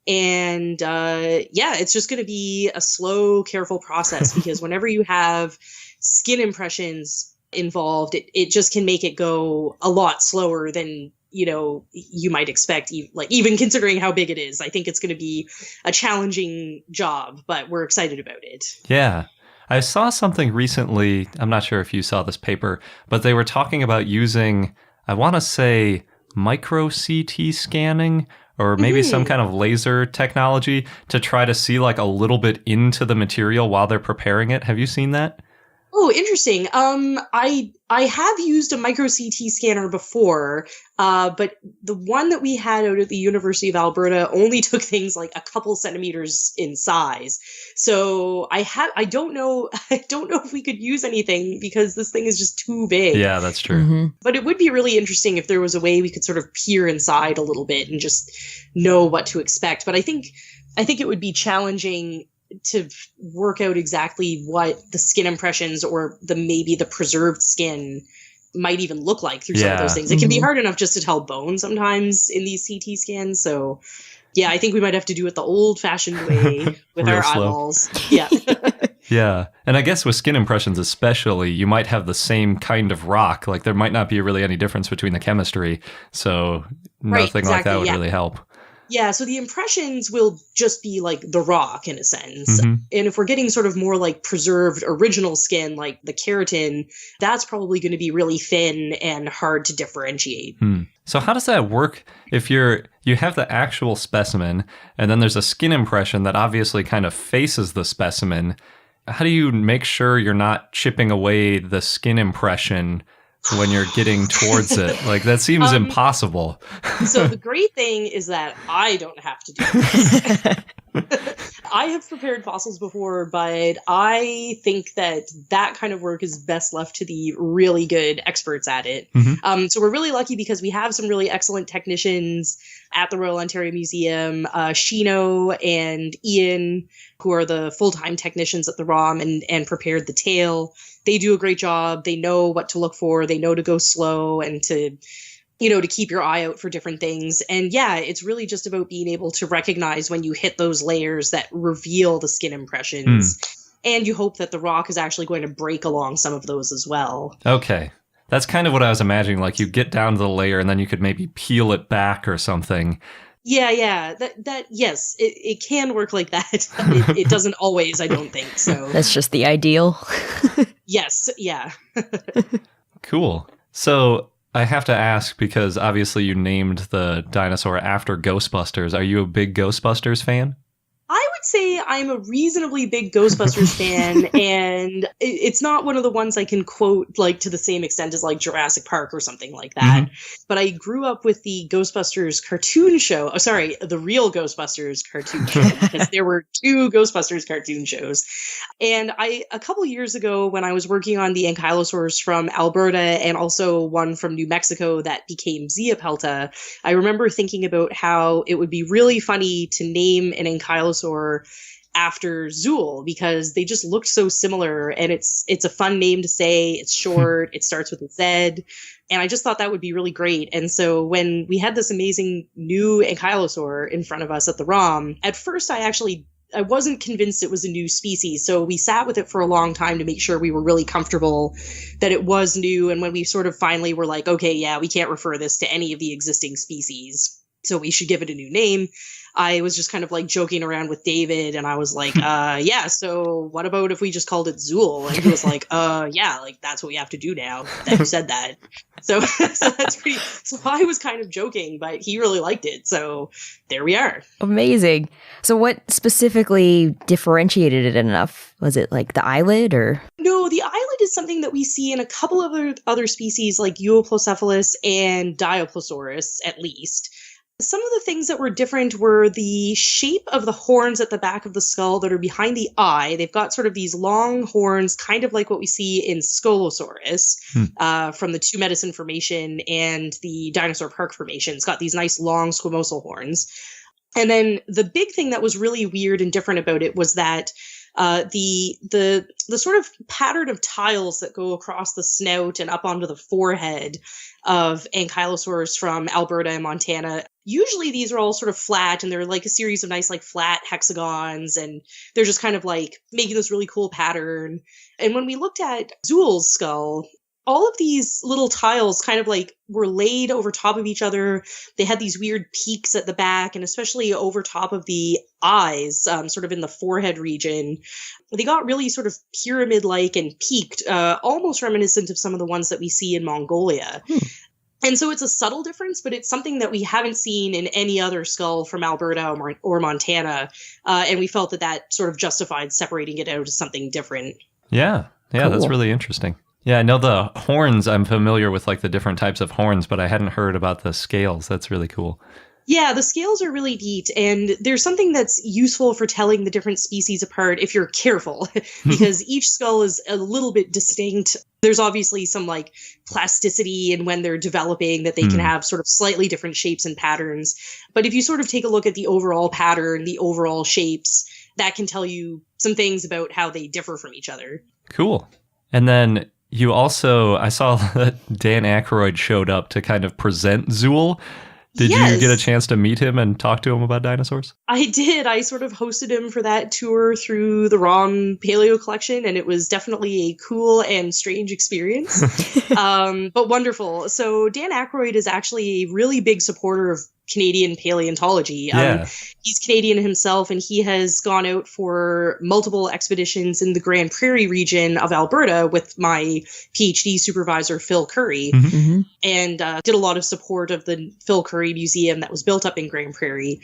Speaker 4: And it's just going to be a slow, careful process because whenever you have skin impressions involved, it just can make it go a lot slower than you might expect, even considering how big it is. I think it's going to be a challenging job, but we're excited about it.
Speaker 2: Yeah. I saw something recently. I'm not sure if you saw this paper, but they were talking about using, I want to say, micro CT scanning or maybe some kind of laser technology to try to see like a little bit into the material while they're preparing it. Have you seen that?
Speaker 4: Oh, interesting. I have used a micro CT scanner before, but the one that we had out at the University of Alberta only took things like a couple centimeters in size. So I don't know if we could use anything because this thing is just too big.
Speaker 2: Yeah, that's true.
Speaker 4: But it would be really interesting if there was a way we could sort of peer inside a little bit and just know what to expect. But I think it would be challenging to work out exactly what the skin impressions or maybe the preserved skin might even look like through some of those things. It can be hard enough just to tell bone sometimes in these CT scans. So yeah, I think we might have to do it the old fashioned way with our eyeballs. Yeah.
Speaker 2: Yeah. And I guess with skin impressions especially, you might have the same kind of rock. Like there might not be really any difference between the chemistry. So nothing like that would really help.
Speaker 4: Yeah, so the impressions will just be like the rock in a sense. And if we're getting sort of more like preserved original skin, like the keratin, that's probably going to be really thin and hard to differentiate.
Speaker 2: So how does that work if you have the actual specimen and then there's a skin impression that obviously kind of faces the specimen? How do you make sure you're not chipping away the skin impression when you're getting towards it? Like that seems impossible.
Speaker 4: So the great thing is that I don't have to do this. I have prepared fossils before, but I think that kind of work is best left to the really good experts at it. So we're really lucky because we have some really excellent technicians at the Royal Ontario Museum, Shino and Ian, who are the full-time technicians at the ROM and prepared the tail. They do a great job. They know what to look for. They know to go slow and to keep your eye out for different things. And yeah, it's really just about being able to recognize when you hit those layers that reveal the skin impressions. And you hope that the rock is actually going to break along some of those as well.
Speaker 2: Okay. That's kind of what I was imagining. Like you get down to the layer and then you could maybe peel it back or something.
Speaker 4: Yeah. That yes, it can work like that. It doesn't always, I don't think. So
Speaker 3: that's just the ideal.
Speaker 4: Yes, yeah.
Speaker 2: Cool. So I have to ask, because obviously you named the dinosaur after Ghostbusters. Are you a big Ghostbusters fan?
Speaker 4: I would say I'm a reasonably big Ghostbusters fan, and it's not one of the ones I can quote like to the same extent as like Jurassic Park or something like that. But I grew up with the Ghostbusters cartoon show. Oh, sorry, the real Ghostbusters cartoon show, because there were 2 Ghostbusters cartoon shows. And a couple years ago, when I was working on the Ankylosaurs from Alberta and also one from New Mexico that became Zeopelta, I remember thinking about how it would be really funny to name an Ankylosaur after Zool because they just looked so similar, and it's a fun name to say. It's short. It starts with a Z, and I just thought that would be really great. And so when we had this amazing new Ankylosaur in front of us at the ROM, at first I wasn't convinced it was a new species. So we sat with it for a long time to make sure we were really comfortable that it was new. And when we sort of finally were like, okay, yeah, we can't refer this to any of the existing species, so we should give it a new name, I was just kind of like joking around with David, and I was like, yeah, so what about if we just called it Zool? And he was like, yeah, like that's what we have to do now that you said that. So that's pretty, so I was kind of joking, but he really liked it. So there we are.
Speaker 3: Amazing. So what specifically differentiated it enough? Was it like the eyelid or?
Speaker 4: No, the eyelid is something that we see in a couple of other species like Euoplocephalus and Dioplosaurus, at least. Some of the things that were different were the shape of the horns at the back of the skull that are behind the eye. They've got sort of these long horns, kind of like what we see in Scolosaurus from the Two Medicine Formation and the Dinosaur Park Formation. It's got these nice long squamosal horns. And then the big thing that was really weird and different about it was that the sort of pattern of tiles that go across the snout and up onto the forehead of Ankylosaurs from Alberta and Montana. Usually these are all sort of flat, and they're like a series of nice like flat hexagons, and they're just kind of like making this really cool pattern. And when we looked at Zool's skull, all of these little tiles kind of like were laid over top of each other. They had these weird peaks at the back, and especially over top of the eyes, sort of in the forehead region. They got really sort of pyramid-like and peaked, almost reminiscent of some of the ones that we see in Mongolia. And so it's a subtle difference, but it's something that we haven't seen in any other skull from Alberta or Montana. And we felt that sort of justified separating it out as something different.
Speaker 2: Yeah,
Speaker 3: Cool.
Speaker 2: That's really interesting. Yeah, I know the horns. I'm familiar with like the different types of horns, but I hadn't heard about the scales. That's really cool.
Speaker 4: Yeah, the scales are really neat, and there's something that's useful for telling the different species apart if you're careful, because each skull is a little bit distinct. There's obviously some like plasticity in when they're developing that they can have sort of slightly different shapes and patterns. But if you sort of take a look at the overall pattern, the overall shapes, that can tell you some things about how they differ from each other.
Speaker 2: Cool. And then you also, I saw that Dan Aykroyd showed up to kind of present Zool. Did you get a chance to meet him and talk to him about dinosaurs? I
Speaker 4: did. I sort of hosted him for that tour through the ROM Paleo Collection, and it was definitely a cool and strange experience, but wonderful. So Dan Aykroyd is actually a really big supporter of Canadian paleontology. He's Canadian himself, and he has gone out for multiple expeditions in the Grand Prairie region of Alberta with my PhD supervisor, Phil Curry, and did a lot of support of the Phil Curry Museum that was built up in Grand Prairie.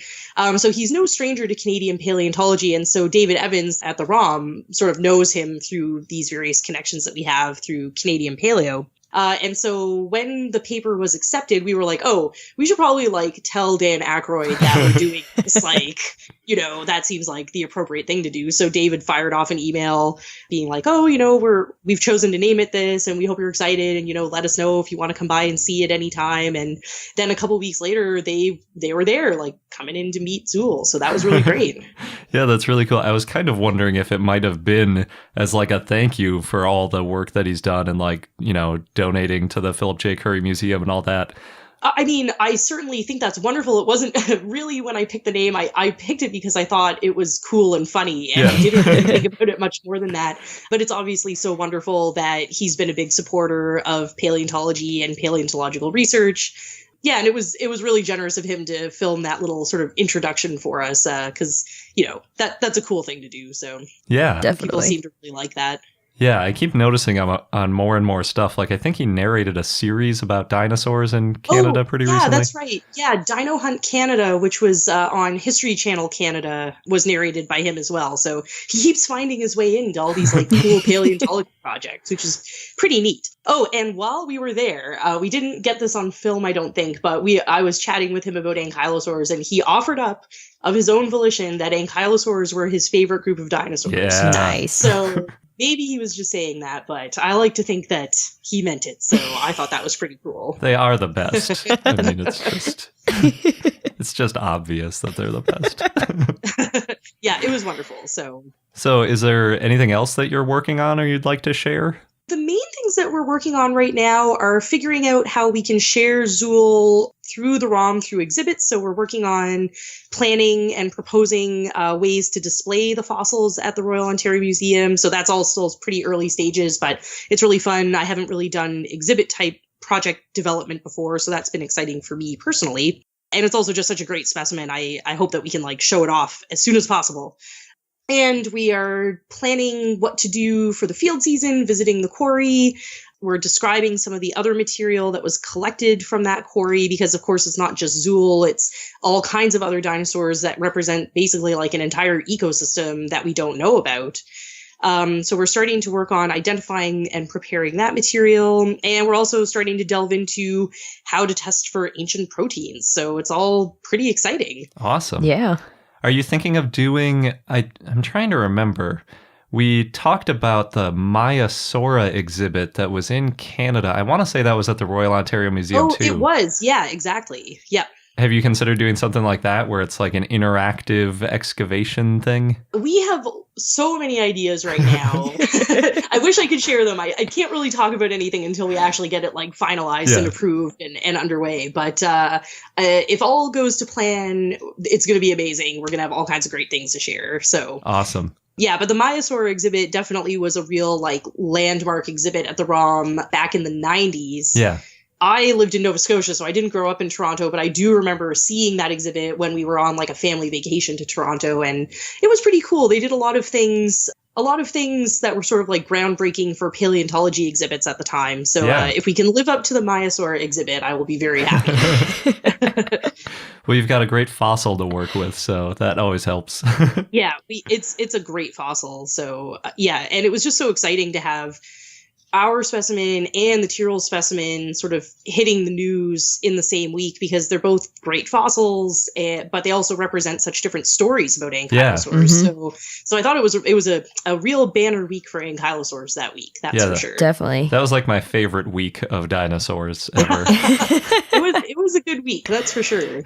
Speaker 4: So he's no stranger to Canadian paleontology, and so David Evans at the ROM sort of knows him through these various connections that we have through Canadian paleo. And so when the paper was accepted, we were like, oh, we should probably like tell Dan Aykroyd that we're doing this, like, you know, that seems like the appropriate thing to do. So David fired off an email being like, oh, you know, we've chosen to name it this, and we hope you're excited, and, you know, let us know if you want to come by and see it anytime. And then a couple weeks later, they were there, like coming in to meet Zool. So that was really great.
Speaker 2: Yeah, that's really cool. I was kind of wondering if it might have been as like a thank you for all the work that he's done and like, you know, donating to the Philip J. Curry Museum and all that.
Speaker 4: I mean, I certainly think that's wonderful. It wasn't really when I picked the name. I picked it because I thought it was cool and funny, and I didn't really think about it much more than that. But it's obviously so wonderful that he's been a big supporter of paleontology and paleontological research. Yeah, and it was really generous of him to film that little sort of introduction for us, because, you know, that's a cool thing to do. So
Speaker 2: yeah,
Speaker 3: definitely.
Speaker 4: People seem to really like that.
Speaker 2: Yeah, I keep noticing him on more and more stuff. Like, I think he narrated a series about dinosaurs in Canada pretty recently.
Speaker 4: Yeah, that's right. Yeah, Dino Hunt Canada, which was on History Channel Canada, was narrated by him as well. So he keeps finding his way into all these like cool paleontology projects, which is pretty neat. Oh, and while we were there, we didn't get this on film, I don't think, but I was chatting with him about ankylosaurs, and he offered up of his own volition that ankylosaurs were his favorite group of dinosaurs.
Speaker 2: Yeah.
Speaker 3: Nice.
Speaker 4: So maybe he was just saying that, but I like to think that he meant it. So I thought that was pretty cool.
Speaker 2: They are the best. I mean, it's just obvious that they're the best.
Speaker 4: Yeah, it was wonderful.
Speaker 2: So is there anything else that you're working on or you'd like to share?
Speaker 4: The main things that we're working on right now are figuring out how we can share Zool through the ROM through exhibits. So we're working on planning and proposing ways to display the fossils at the Royal Ontario Museum. So that's all still pretty early stages, but it's really fun. I haven't really done exhibit type project development before, so that's been exciting for me personally. And it's also just such a great specimen. I hope that we can show it off as soon as possible. And we are planning what to do for the field season, visiting the quarry. We're describing some of the other material that was collected from that quarry because, of course, it's not just Zool. It's all kinds of other dinosaurs that represent basically an entire ecosystem that we don't know about. So we're starting to work on identifying and preparing that material. And we're also starting to delve into how to test for ancient proteins. So it's all pretty exciting.
Speaker 2: Awesome.
Speaker 3: Yeah.
Speaker 2: Are you thinking of doing, I'm trying to remember, we talked about the Maiasaura exhibit that was in Canada. I want to say that was at the Royal Ontario Museum too.
Speaker 4: Oh, it was. Yeah, exactly. Yep.
Speaker 2: Have you considered doing something like that where it's an interactive excavation thing? We
Speaker 4: have so many ideas right now. I wish I could share them. I can't really talk about anything until we actually get it finalized and approved and underway. But if all goes to plan, it's going to be amazing. We're going to have all kinds of great things to share. So
Speaker 2: awesome.
Speaker 4: Yeah, but the Maiasaura exhibit definitely was a real landmark exhibit at the ROM back in the 90s.
Speaker 2: Yeah.
Speaker 4: I lived in Nova Scotia, so I didn't grow up in Toronto, but I do remember seeing that exhibit when we were on a family vacation to Toronto, and it was pretty cool. They did a lot of things that were sort of groundbreaking for paleontology exhibits at the time. So if we can live up to the Maiasaura exhibit, I will be very happy.
Speaker 2: Well, you've got a great fossil to work with, so that always helps.
Speaker 4: Yeah, it's a great fossil. So and it was just so exciting to have our specimen and the Tyrrell specimen sort of hitting the news in the same week because they're both great fossils, but they also represent such different stories about ankylosaurs. Mm-hmm. So I thought it was a real banner week for ankylosaurs that week. That's for sure.
Speaker 3: Definitely.
Speaker 2: That was my favorite week of dinosaurs ever.
Speaker 4: It was a good week, that's for sure.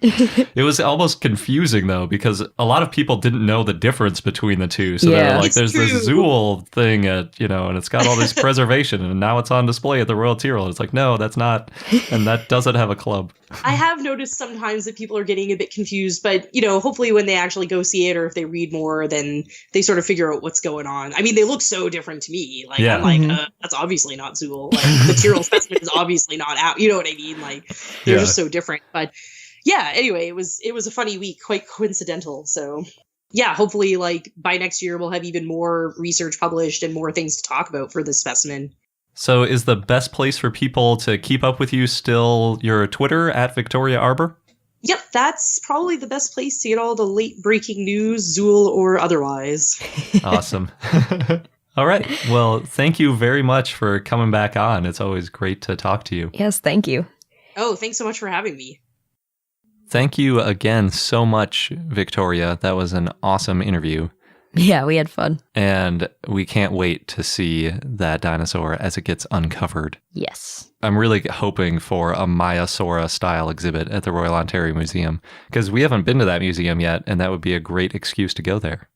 Speaker 2: It was almost confusing though because a lot of people didn't know the difference between the two. So they're there's this Zool thing at and it's got all this preservation and now it's on display at the Royal Tyrrell. It's no, that's not, and that doesn't have a club.
Speaker 4: I have noticed sometimes that people are getting a bit confused, but hopefully when they actually go see it or if they read more, then they sort of figure out what's going on. I mean, they look so different to me. I'm that's obviously not Zool. The Tyrrell specimen is obviously not out. You know what I mean? They're just so different. But yeah, anyway, it was a funny week, quite coincidental. So yeah, hopefully by next year, we'll have even more research published and more things to talk about for this specimen.
Speaker 2: So is the best place for people to keep up with you still your Twitter at Victoria Arbor?
Speaker 4: Yep, that's probably the best place to get all the late breaking news, Zool or otherwise.
Speaker 2: Awesome. All right. Well, thank you very much for coming back on. It's always great to talk to you.
Speaker 3: Yes, thank you.
Speaker 4: Oh, thanks so much for having me.
Speaker 2: Thank you again so much, Victoria. That was an awesome interview.
Speaker 3: Yeah, we had fun.
Speaker 2: And we can't wait to see that dinosaur as it gets uncovered.
Speaker 3: Yes.
Speaker 2: I'm really hoping for a Maiasaura style exhibit at the Royal Ontario Museum because we haven't been to that museum yet, and that would be a great excuse to go there.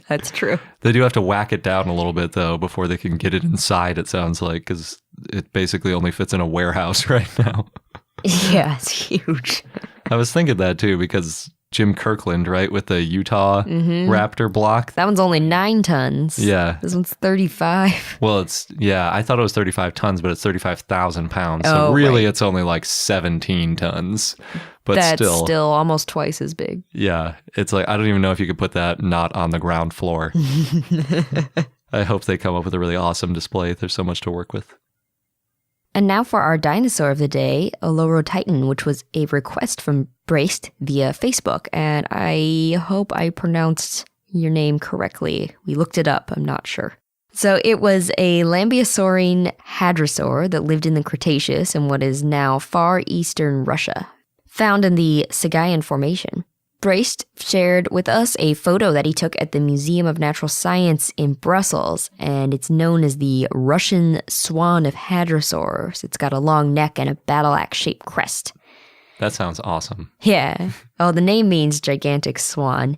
Speaker 3: That's true.
Speaker 2: They do have to whack it down a little bit, though, before they can get it inside, it sounds like, because it basically only fits in a warehouse right now.
Speaker 3: Yeah, it's huge.
Speaker 2: I was thinking that, too, because Jim Kirkland, right, with the Utah Raptor block.
Speaker 3: That one's only 9 tons.
Speaker 2: Yeah.
Speaker 3: This one's 35.
Speaker 2: Well, I thought it was 35 tons, but it's 35,000 pounds. So really, It's only 17 tons. But
Speaker 3: that's still almost twice as big.
Speaker 2: Yeah. It's I don't even know if you could put that not on the ground floor. I hope they come up with a really awesome display. There's so much to work with.
Speaker 3: And now for our dinosaur of the day, Olorotitan, which was a request from Braced via Facebook. And I hope I pronounced your name correctly. We looked it up. I'm not sure. So it was a Lambeosaurine hadrosaur that lived in the Cretaceous in what is now far eastern Russia, found in the Tsagayan Formation. Braced shared with us a photo that he took at the Museum of Natural Science in Brussels, and it's known as the Russian Swan of Hadrosaurs. It's got a long neck and a battle-axe-shaped crest.
Speaker 2: That sounds awesome.
Speaker 3: Yeah. Oh, the name means gigantic swan.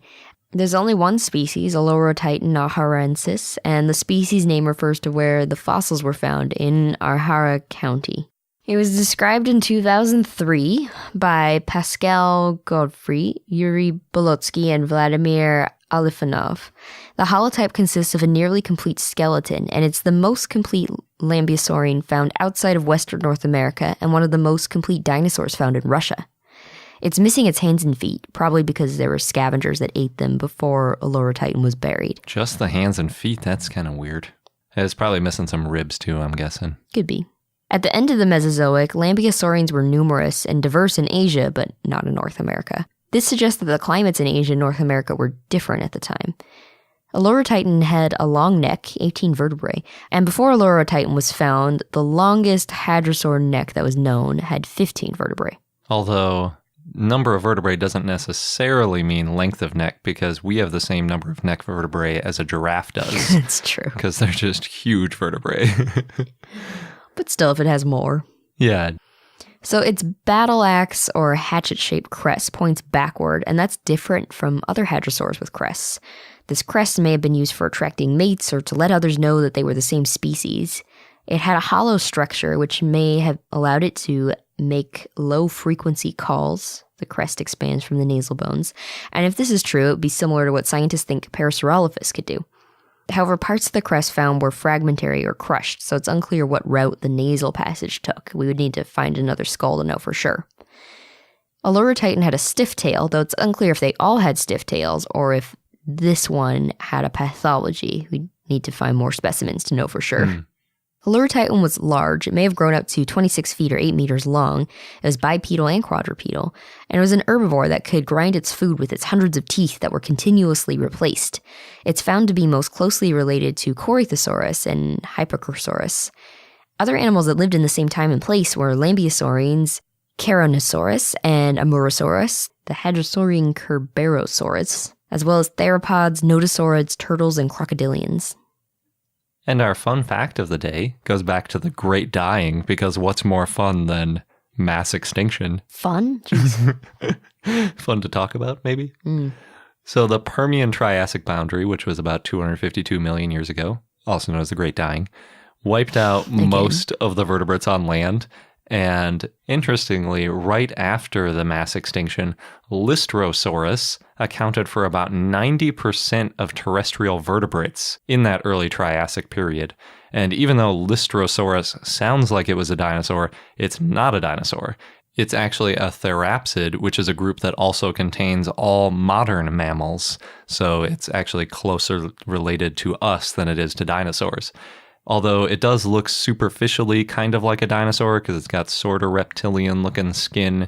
Speaker 3: There's only one species, Olorotitan arharensis, and the species name refers to where the fossils were found in Arhara County. It was described in 2003 by Pascal, Godefroit, Yuri, Bolotsky, and Vladimir Alifanov. The holotype consists of a nearly complete skeleton, and it's the most complete Lambeosaurine found outside of Western North America and one of the most complete dinosaurs found in Russia. It's missing its hands and feet, probably because there were scavengers that ate them before Olorotitan was buried.
Speaker 2: Just the hands and feet, that's kind of weird. It's probably missing some ribs too, I'm guessing.
Speaker 3: Could be. At the end of the Mesozoic, Lambeosaurines were numerous and diverse in Asia, but not in North America. This suggests that the climates in Asia and North America were different at the time. Olorotitan had a long neck, 18 vertebrae, and before Olorotitan was found, the longest hadrosaur neck that was known had 15 vertebrae.
Speaker 2: Although, number of vertebrae doesn't necessarily mean length of neck, because we have the same number of neck vertebrae as a giraffe does.
Speaker 3: It's true.
Speaker 2: Because they're just huge vertebrae.
Speaker 3: But still, if it has more.
Speaker 2: Yeah.
Speaker 3: So its battle axe or hatchet-shaped crest points backward, and that's different from other hadrosaurs with crests. This crest may have been used for attracting mates or to let others know that they were the same species. It had a hollow structure, which may have allowed it to make low-frequency calls. The crest expands from the nasal bones. And if this is true, it would be similar to what scientists think Parasaurolophus could do. However, parts of the crest found were fragmentary or crushed, so it's unclear what route the nasal passage took. We would need to find another skull to know for sure. Olorotitan had a stiff tail, though it's unclear if they all had stiff tails or if this one had a pathology. We need to find more specimens to know for sure. Olorotitan was large. It may have grown up to 26 feet or 8 meters long. It was bipedal and quadrupedal, and it was an herbivore that could grind its food with its hundreds of teeth that were continuously replaced. It's found to be most closely related to Cretaceous and Hypocosaurus. Other animals that lived in the same time and place were Lambeosaurines, Caranosaurus, and Amorosaurus, the Hadrosaurine Kerberosaurus, as well as theropods, nodosaurids, turtles, and crocodilians.
Speaker 2: And our fun fact of the day goes back to the Great Dying, because what's more fun than mass extinction?
Speaker 3: Fun? Jeez.
Speaker 2: Fun to talk about, maybe? So the Permian-Triassic boundary, which was about 252 million years ago, also known as the Great Dying, wiped out most of the vertebrates on land. And interestingly, right after the mass extinction, Lystrosaurus accounted for about 90% of terrestrial vertebrates in that early Triassic period. And even though Lystrosaurus sounds like it was a dinosaur, it's not a dinosaur. It's actually a therapsid, which is a group that also contains all modern mammals. So it's actually closer related to us than it is to dinosaurs. Although it does look superficially kind of like a dinosaur because it's got sort of reptilian-looking skin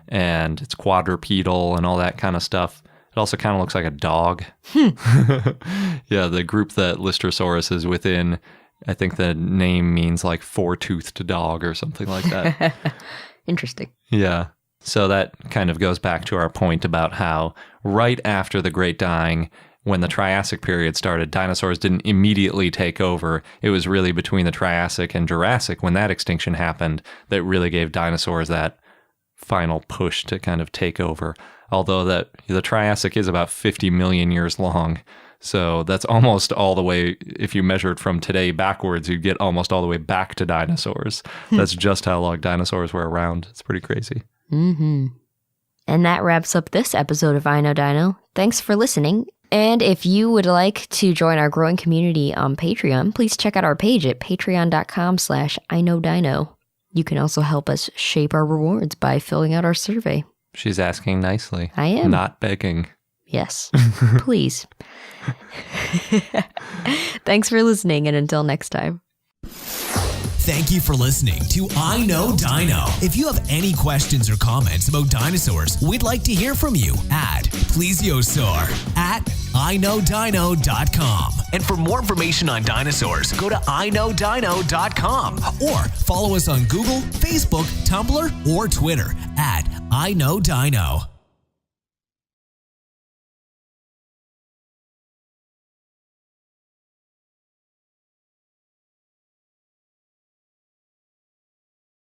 Speaker 2: and it's quadrupedal and all that kind of stuff. It also kind of looks like a dog. Yeah, the group that Lystrosaurus is within, I think the name means like four-toothed dog or something like that.
Speaker 3: Interesting.
Speaker 2: Yeah. So that kind of goes back to our point about how right after the Great Dying, when the Triassic period started, dinosaurs didn't immediately take over. It was really between the Triassic and Jurassic, when that extinction happened, that really gave dinosaurs that final push to kind of take over. Although that the Triassic is about 50 million years long. So that's almost all the way, if you measured from today backwards, you'd get almost all the way back to dinosaurs. That's just how long dinosaurs were around. It's pretty crazy.
Speaker 3: Mm-hmm. And that wraps up this episode of I Know Dino. Thanks for listening. And if you would like to join our growing community on Patreon, please check out our page at patreon.com/iknowdino. You can also help us shape our rewards by filling out our survey.
Speaker 2: She's asking nicely.
Speaker 3: I am.
Speaker 2: Not begging.
Speaker 3: Yes, please. Thanks for listening, and until next time.
Speaker 1: Thank you for listening to I Know Dino. If you have any questions or comments about dinosaurs, we'd like to hear from you at plesiosaur@iknowdino.com. And for more information on dinosaurs, go to iknowdino.com or follow us on Google, Facebook, Tumblr, or Twitter at I Know Dino.